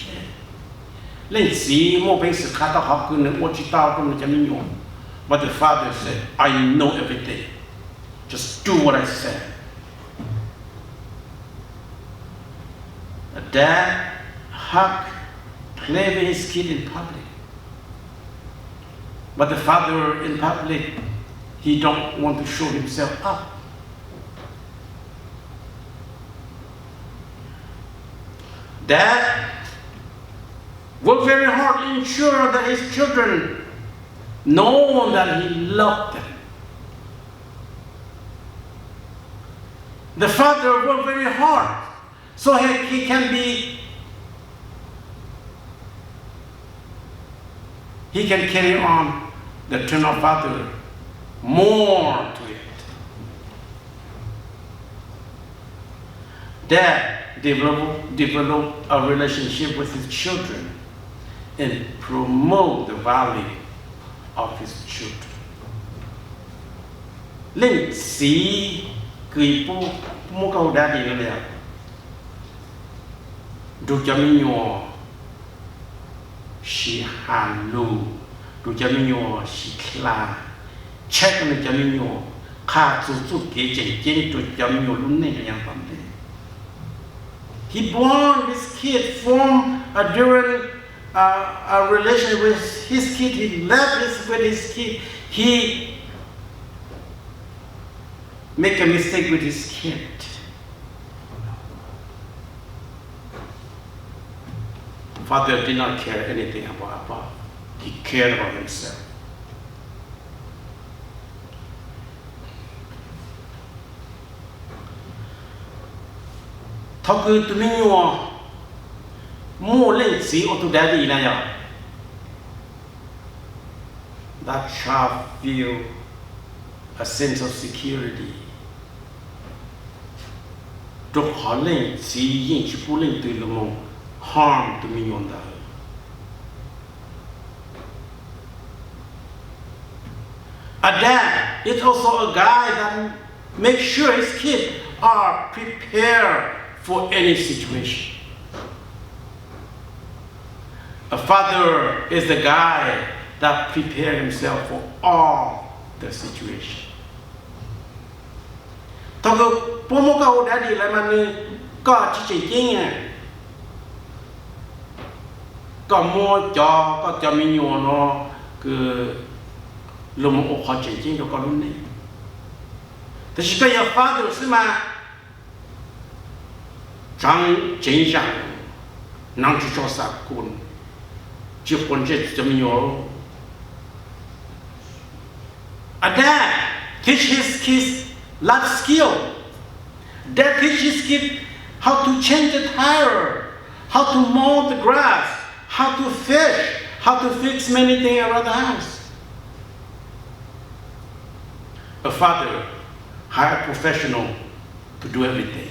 Lên sĩ mô bình sự khá tao học cứ nâng ô chí tao trong nó chả mình nhộn. But the father said, I know everything. Just do what I said. A dad hug, play with his kid in public. But the father in public, he don't want to show himself up. Dad worked very hard to ensure that his children know that he loved them. The father worked very hard so he can carry on the turn of father more to it. Dad develop a relationship with his children and promote the value of his children. Linh sĩ cười mua câu đa đi nữa nè. Dù cho mình nhỏ sĩ hàn lù, dù cho mình nhỏ sĩ khla, check mình cho mình nhỏ khá chú kế chênh dù cho mình nhỏ lúc này là yang phẩm thế. He born his kid from during a relation with his kid. He left with his kid. He make a mistake with his kid. Father did not care anything about. He cared about himself. Thao cứ tụi mình nhỏ more lengthy or to daddy na ya. That child feel a sense of security. Trục họ lên chỉ yên chỉ phụ lên từ lòng harm to me on that. A dad is also a guy that makes sure his kids are prepared for any situation. A father is the guy that prepares himself for all the situation. Thằng bố mô câu đã đi lại mà có chỉ chính à, có mua cho mình nhiều nó cứ lùm ổ họ chỉ chính cho con luôn này. Thế thì cái father是嘛，长真上，能去做啥工，结婚这怎么样？ A dad teach his kids life skill. Dad teaches kids how to change the tire, how to mow the grass, how to fish, how to fix many things around the house. A father hire a professional to do everything.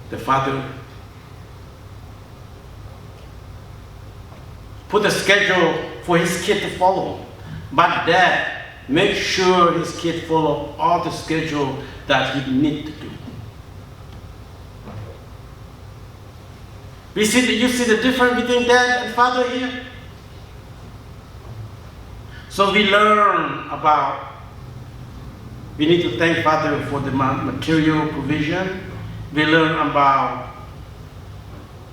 The father put a schedule for his kid to follow, but dad make sure his kid follow all the schedule that he need to do. You see the difference between dad and father here? So we learn about, we need to thank father for the material provision. We learn about,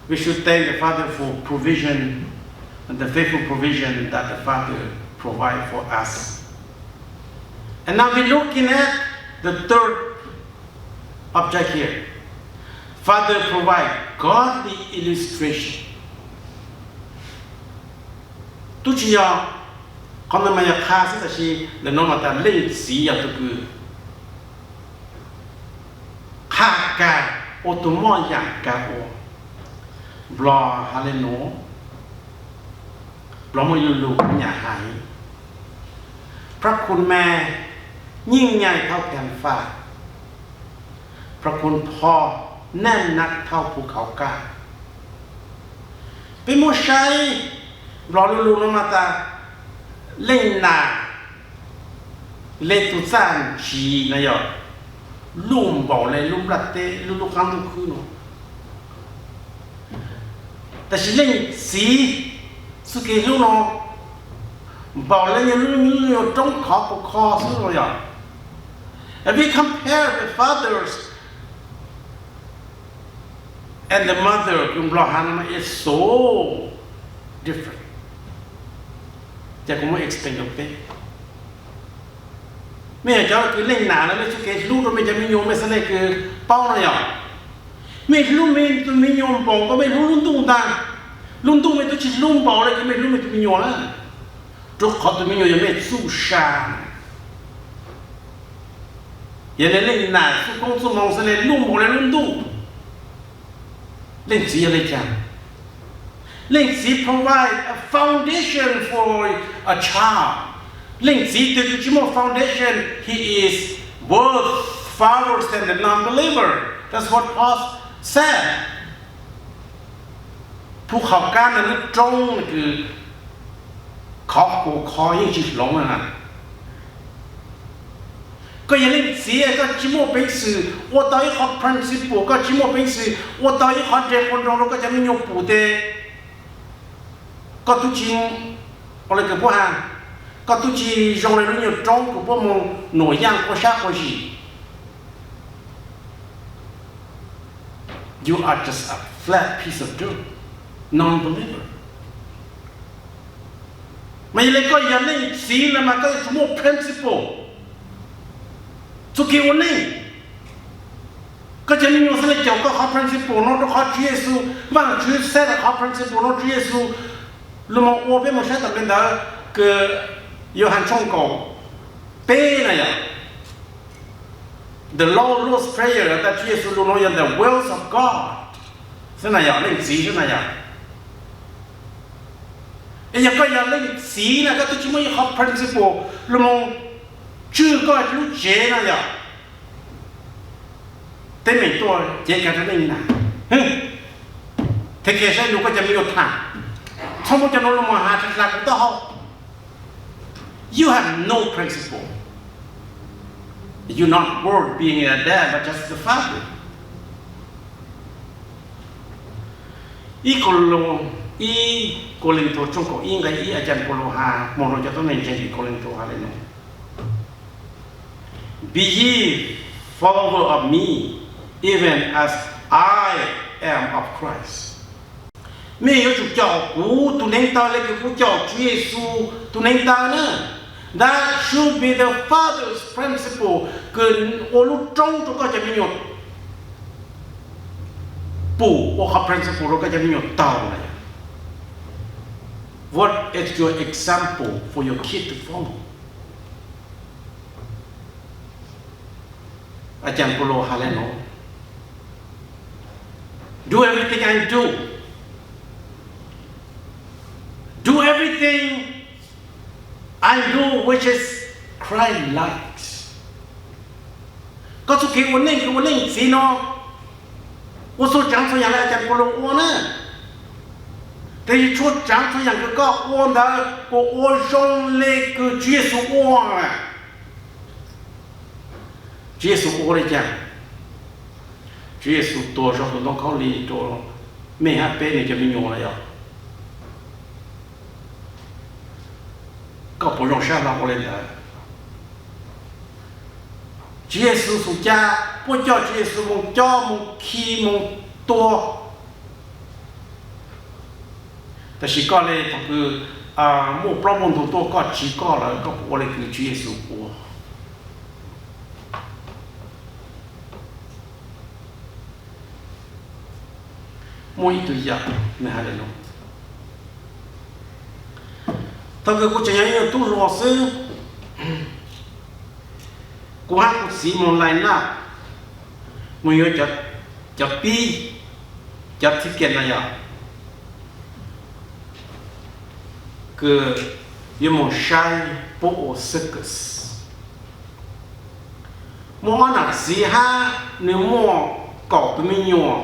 we should thank the father for provision and the faithful provision that the father provide for us. And now we're looking at the third object here. Father provide godly illustration. Tu chỉ con mà khá sẽ là le nó mà ta lên sĩ ya tu cứ khá cả ô tô mò dạng cả ô blo hà lên nó blo mà yêu lục nhà hải พระคุณแม่ยิ่งใหญ่เท่าแผ่นฟ้าพระคุณพ่อแน่นนักเท่าภูเขากาเป็นโมชัยรอลูลมาตาเล่นนาเลตุซานชีนะยอลุ่มบอกเลยลุ่มรัตเตลุ่มครั้งทุกคืนแต่ฉันเล่นสีสุกี้ลุ่มน้องบอกเลยยังลุ่มตรงขอปกคอสุดเลยอ่ะ And we compare the fathers and the mother is so different. จะผมไม่ explain กับเป๊ะแม่เจ้าคือเล่นหนาแล้วไม่ใช่แค่ลูกเราไม่จะมีโยมไม่สนิทคือเป้าหน่อยอ่ะไม่ลูกไม่ตัวมีโยมปองก็ไม่รู้ลุงตุ้งตาลุงตุ้งไม่ตัวชิดลุงปองเลยก็ไม่รู้ไม่ตัวมีโยมนะทุกคนตัวมีโยมยังไม่สู้ชาอย่างเล่นหนาสู้กงสู้มองสนิทลุงปองเลยลุงตุ้งเล่นสีอะไรจังเล่นสี provide a foundation for a child เล่นสีตัวที่มี foundation he is both fathers and a non-believer that's what Paul said ภูเขาก้านนั้นตรงคือขอปูคอยิ่งจิตหลงนะก็อย่าเล่นเสียก็จิโมเป็นสื่อว่าตอนนี้เขา principle ก็จิโมเป็นสื่อว่าตอนนี้เขาเด็กคนเราก็จะไม่ยกปูเตก็ทุกจริงอะไรกับพวกhanก็ทุกทียงเลยเราอยู่ตรงกับพวกมึงหน่วยย่างก็ชักก็จี You are just a flat piece of dirt non-believer ไม่เลยก็อย่าเล่นสีแล้วมันก็จิโม principleสุกี้วันนี้ก็จะมีโยมสนิทเจ้าก็เขา principle น้องก็เขาเชื่อสู้บ้างเชื่อเสร็จเขา principle น้องเชื่อสู้ลุงมองโอ้เป็นมันใช่แต่เป็นแต่ก็约翰忠告，背那样。The Lord's Prayer 但耶稣luôn nói the wills of God， 是那样，令子是那样。哎呀，個人令子呢，個都只麼學 principle， 你麼主個都接那樣，แต่ไม่ตัวเจ๊กันนั่นนะแต่แค่ใช้ลูกก็จะไม่ยอมทำทั้งหมดจะโน้นลงมาหาทางหลักต่อ You have no principle. You're not worth being a dad, but just the father. อีโกลินโตจงก็อิงกับอาจารย์โปโลฮามองเราจะต้องในเจดีโกลินโตอะไรเนาะ Be ye follower of me, even as I am of Christ. ไม่有主教古都能到那个古教主耶稣都能到呢。That should be the Father's principle. คือโอลุจงตัวก็จะมีอยู่ปู่โอเขา principle เราก็จะมีอยู่ต่อเลย What is your example for your kid to follow? อาจารย์โปโลฮาเลโน Do everything I do. Do everything I do which is Christ likes. ก็สุขีวันนี้คือวันนี้สิเนาะ我所讲出来的讲不能我呢，但是所讲出来个我呢，我用那个耶稣我啊，耶稣我来讲，耶稣多少都能考虑多，没还别人就没用了呀，搞不用上了我来的，耶稣所讲。不叫耶稣蒙教蒙起蒙多，但是讲嘞，他个莫不蒙多多个几个了，个我嘞个耶稣我，莫一堆呀，没还来弄，他个我这样要多老师，我还不是蒙来那。mình nhớ chặt pi chặt thiết kiện này à cứ như một sai bộ circus mua nạc gì ha nếu mua cỏ tụi mình nhỏ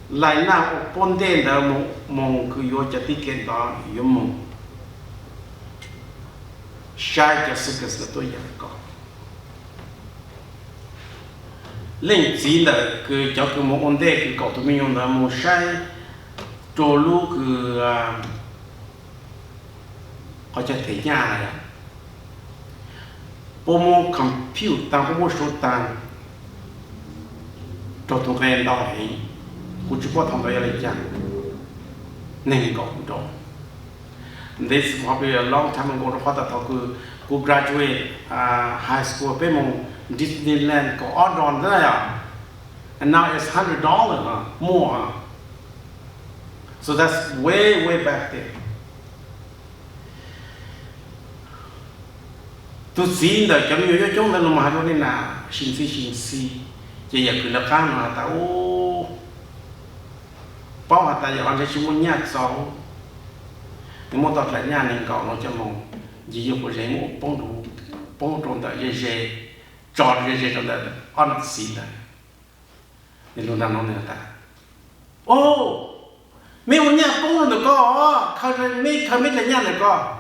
lại nào ở bên đen đó mong cứ vô chặt thiết kiện đó vô mong sai chặt circus là tôi dạy có lên chỉ là cứ cho cái một vấn đề cứ cậu tụi mình用的một sai trôi lú cứ họจะthấy nhà này bộ môn computer bộ môn số tăng cho tụi em đó ấy cũng chỉ có thằng đó là chẳng nên cậu đó this probably a long time ago nó phát tạo cứ graduate high school với môn Disneyland có on thế này à, and now it's $100 more, so that's way back there. Tôi xin đời chấm nhiều chúng ta làm hàng nên là xin si, chỉ giờ cứ là cái mà ta ô, bao hạt ta giờ ăn cái chúng muốn nhát sáu, nhưng mà tao lại nhà nên cậu nó cho mong, chỉ yêu của giấy mũ bông trộn tại giấy chọn cái trong đó ăn xí này nên luôn đang nói người ta ô mấy ông nhà bông được có không mấy là nhà này có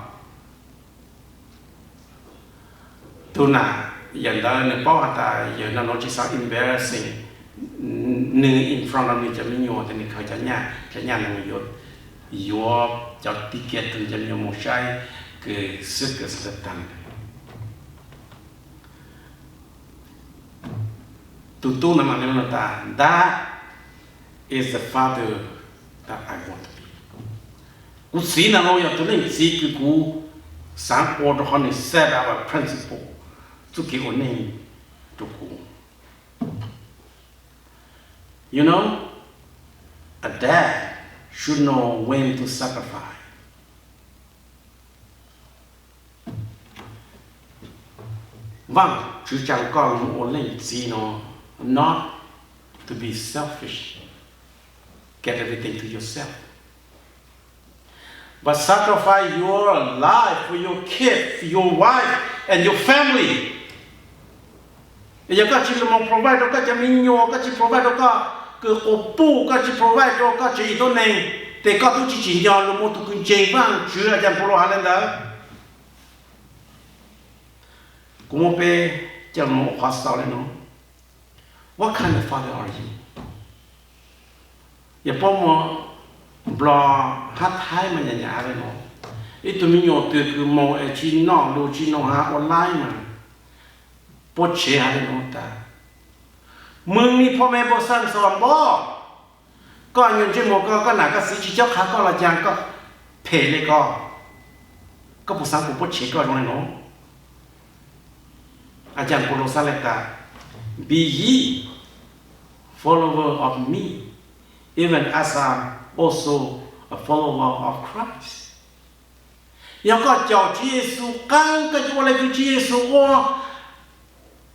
tôi nà hiện tại này bao hạt ta giờ nó chỉ sao embarrassing nữ in front of me cho mình nhớ thì mình khởi cho nhà này mình nhớ cho ticket thì cho mình một sai cái sức cái sự tăng tu nama nila ta. That is the father that I want to be. Ku si na no ya tu nei si ki ku sang order hon set our principle to ki o nei to ku. You know, a dad should know when to sacrifice vâng chứ chẳng còn ổn định gì nó not to be selfish, get everything to yourself, but sacrifice your life for your kid, for your wife and your family. Giờ các chị làm provide cho các chị mình nhiều, các chị provide cho các cái oppo, các chị provide cho các chị đó này, để các tôi chỉ nhỏ là một tụi chơi vang, chứ là chẳng pro hà lên đó. Cũng một bé chẳng một khóa sau lên nó. What kind of father are you? Giờ bố mà blo hát thái mà nhà lên nó. Ít tụi mình nhiều từ cứ mò ở chỉ nó hạ online mà. Bố chế hà lên nó ta. Mừng niพ่อแม่บ่สั่งสอนบ่ก็อยู่ที่หมู่ก็หนักก็สิจิเจ้าขาก็ละจางก็เพเลยก็บ่สั่งบ่เฉก็ตรงนั้นเนาะอาจารย์โปโลซาเลตา Be ye follower of me even as I also a follower of Christ แล้วก็เจ้าพระเยซูกังก็จะอะไรคือพระเยซูโอ้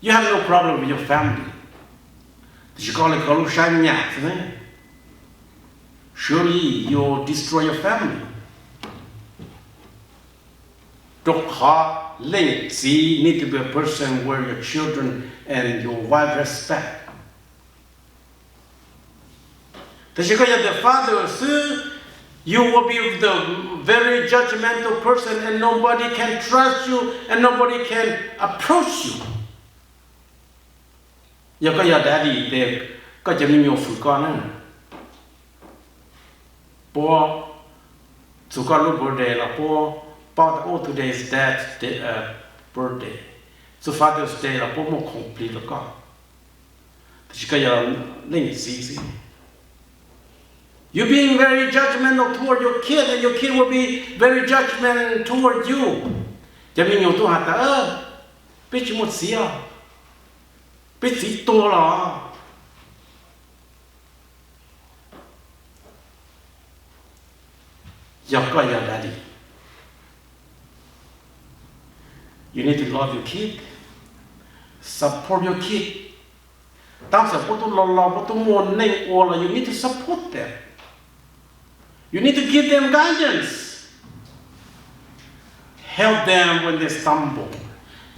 You have no problem with your family chỉ có là có lúc sai nhạt thôi. Surely you'll destroy your family. Trục họ linh gì need to be a person where your children and your wife respect. Thế chỉ có là the father you will be the very judgmental person and nobody can trust you and nobody can approach you. Giờ có giờ daddy thì cóจะมีnhiều phụ con nữa. Bố chủ con lúc birthday là bố today is dad's birthday. So Father's Day là bố một complete là con. Thì có giờ linh gì. You're being very judgmental toward your kid and your kid will be very judgmental toward you.จะมีnhiều tu hạt ta biết chỉ một xí à. Biết gì to là giờ có giờ daddy. You need to love your kid, support your kid.当时不都不都摸内窝了 you need to support them. You need to give them guidance. Help them when they stumble.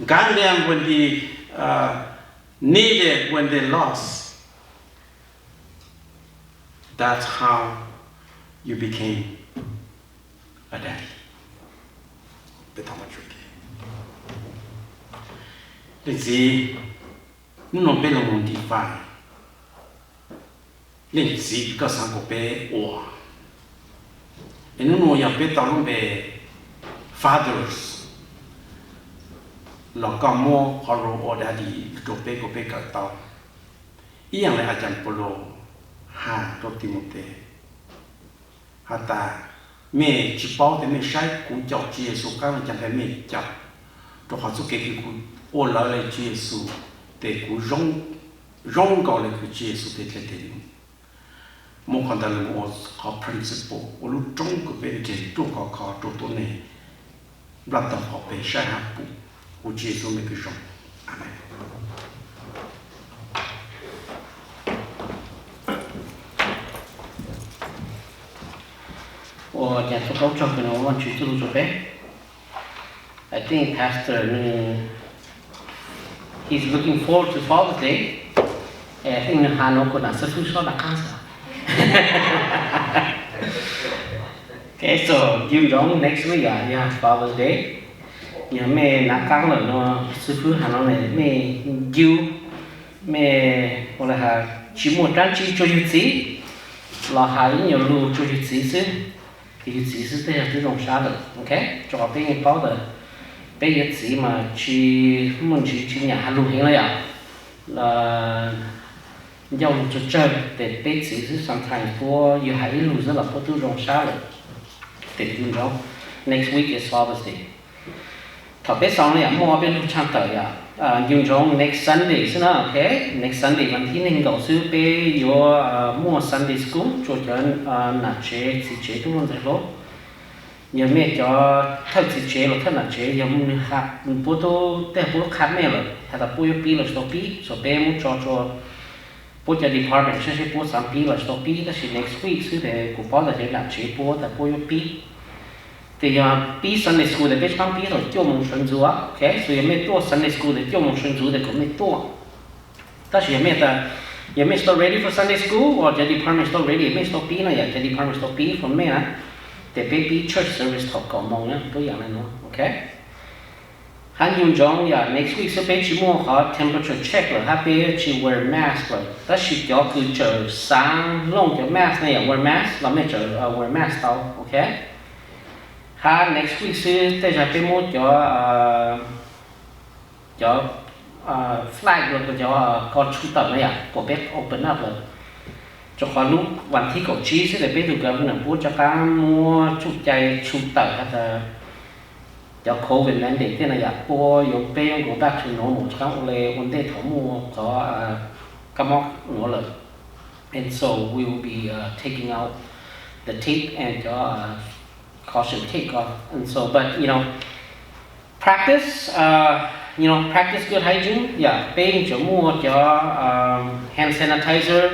Guide them when they needed when they lost. That's how you became a daddy. That's how much you became. Let's see. Non bello non ti fai. Let's see cosa sango pe o. E non ya pe ta non be fathers. Là có mua họ rồi ở đây chụp bé của bé cả tàu, ý rằng là ajan polo ha cho Timote, ha ta mẹ chỉ bảo thì mẹ sai cũng chọn Giêsu các anh chẳng phải mẹ chọn, cho họ số cái cũng ở lại là Giêsu để cũng rong gọi là cái Giêsu để lấy tiền, một con ta là một họ principle, ở lúc trong cái bên trên chỗ họ chỗตัวnày, bắt đầu họ phải sai hạt bù. Của Giêsu mới cứ sống. Amen. 我讲说高中可能我去做准备。I think Pastor he's looking forward to Father's Day. I think Hano could answer to show the cancer. Okay, so Jim Jong next week yeah, Father's Day. Nhà mẹ nãy căng rồi nó sư phụ hà nó này mẹ yêu mẹ gọi là chỉ một trang trí cho yêu sĩ là hai nhiều lưu cho yêu sĩ chứ thì yêu sĩ thì là tự động sao được, ok? Cho bên cái bao giờ bên yêu sĩ mà chỉ nhà lưu hiện lại à là dùng cho chơi để bên sĩ chứ sometimes for you hai lưu rất là có tự động sao được để dùng đó. Next week is Father's Day. Thọ bé xong này mua bên lúc chăn tới dùng trong next Sunday chứ nó ok next Sundayวันที่ 1 cậu sư bé vô mua Sunday school cho chân nạp chế thì chếทุกคนจะรู้ giờ mẹ cho thật sự chế là thật là chế giờ mình học bố tô để bố khám mẹ rồi hay là bố pi là số bé muốn cho bố cho department sẽ bố sản pi là số pi đó là next week sẽ để của bố là sẽ làm chế bố là bố pi thì giờ pi Sunday school để biết khám pi rồi cho mình sinh chúa ok so giờ mẹ tua Sunday school để cho mình sinh chúa để có mẹ tua đó là mẹ ta giờ mẹ still ready for Sunday school or giờ department still ready mẹ still pi này giờ department still pi for mẹ á để baby church service học cổ mong nhá tôi dạng này nó ok hắn dùng trong ya next week sẽ bé chỉ mua họ temperature check rồi ha bé chỉ wear mask rồi đó chỉ cho cứ chờ sáng lông cho mask này wear mask là mấy chờ wear mask tao ok ha next week sẽ tới giờ bé mua cho flag rồi cho con chủ tịch này à của bé open up rồi cho khoa lúcวันที่เขาชี้sẽ để biết được cái này bố cho cá mua chút chay chút tờ hay là cho covid mandate thế này à bố dùng bé của bác chủ nó một tháng lệ vấn đề thấu mua có cái móc nóเลยand so we will be taking out the tape and cho caution take off and so but you know practice practice good hygiene yeah bé cho mua cho hand sanitizer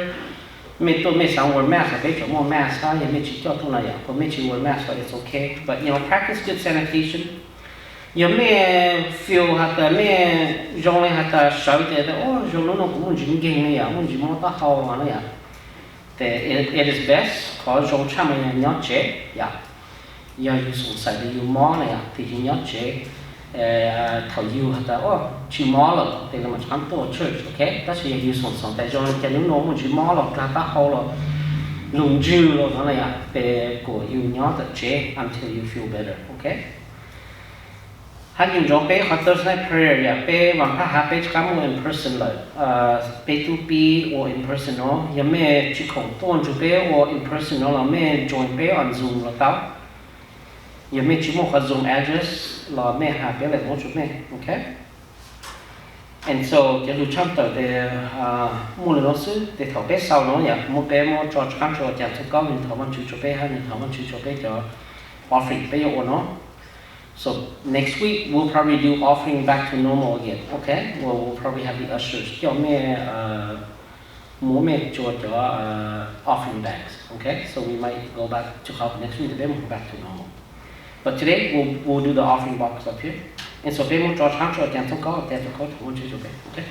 mẹ sang wear mask là cho mua mask ha mẹ chỉ cho thôi này à còn mẹ chỉ wear mask là it's okay but practice good sanitation mẹ feel hạt mẹ dùng này hạt sợi thì dùng nó cũng muốn dính geng này à muốn dính mốt tao hao mà này à thì it is best có dùng chăm này nhớ chế giờ dùng xài thì dùng mó này à thì nhớ chế thầu yêu hạt chỉ mó rồi thì là mình chọn tổ church ok đó là yêu sống tại do cái những nó chỉ mó rồi cả ta hậu rồi lùng dư rồi nó này à về của yêu nhớ tự chế until you feel better ok hắn dùng cho bé học Thursday prayer ya bé bằng các học bé cảm ơn in person rồi bé tu bi or in person nó ya mẹ chỉ không tôn cho bé or in person nó là mẹ join bé on Zoom là tao giờ mẹ chỉ một cái Zoom address là mẹ hạ bé lại một chút mẹ, ok? And so cái lúc trong tới để mua được nó xứ để thảo bé sau nó nhỉ, mua bé mua cho khám cho chàng cho con mình thảo văn chú cho bé hay mình thảo văn chú cho bé cho offering bé yêu nó. So next week we'll probably do offering back to normal again, okay? We'll probably have the ushers cho mẹ mua mẹ cho offering bags, okay? So we might go back to help next week để bé mua back to normal. But today we'll do the offering box up here. And so bé muốn cho sáng cho chàng thông có để cho có thằng chú cho bé, okay?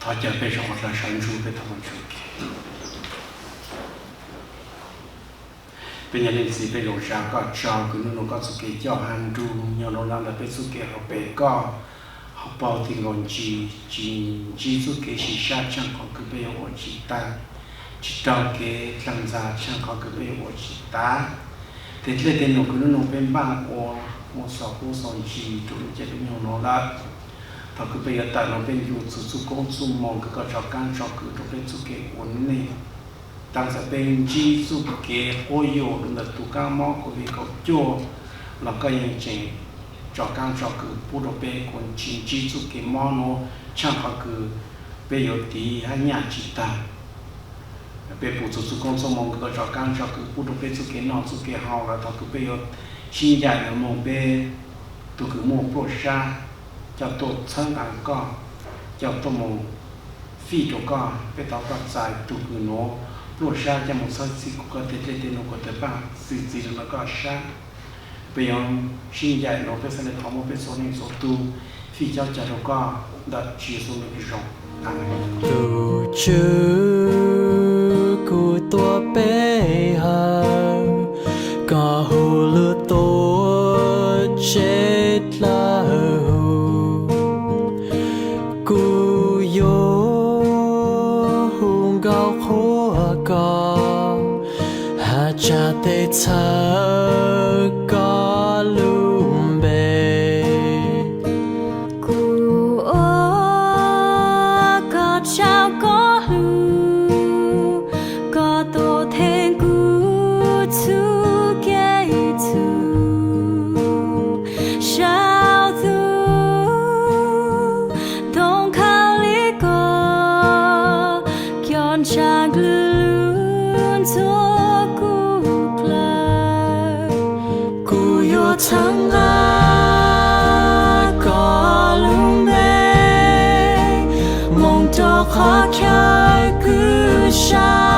Thọ chờ bé cho một lần sáng chú bé thằng chú. Bây giờ nên gì bé lộ ra có cho cứ nó có sự kiện cho hàng chú nhau nó làm là bé sự kiện học bé có học bao thì ngon chỉ số cái sự sát chẳng có cái bây giờ chỉ ta chỉ trong cái làm ra chẳng có cái bây giờ chỉ ta thế nên tên nó cứ nó bên bang của một số chỉ tụi chơi với nhau nó là thằng cứ bây giờ tại nó bênอยู่สุcôngสุมองก็ชอบการชอบคือตัวเป็นสุเกะวันนี้ตั้งแต่เป็นจีสุเกะโอโย่แล้วตัวก้ามองก็วิเคราะห์จ่อแล้วก็ยังเจงcho càng cho cứ bố đồ bê còn chỉ giúp cái món nó chẳng có cứ bê yếu tí hay nhà chỉ ta bê bố giúp con số mong cứ cho càng cho cứ bố đồ bê giúp cái nó giúp cái hào là thằng cứ bê yếu xin dài là mong bê tụi cứ mong bố xa cho tụi thân ăn con cho tụi mong phi cho con bê tao có dài tụi cứ nó bố xa cho một số gì cũng có thể nó có thể ba gì nó có xa bây giờ xin dạy nó phải xem là một cái số này số tu phi cho nó có đặt chỉ số này rộng tu chữ của tua bé hà có hồ lửa to chết là hồ cu yo hùng gạo khô có hà cha tê cha don't call chúa cụ là cụ yo thăng a có lung bê mong cho khó khăn cứ xa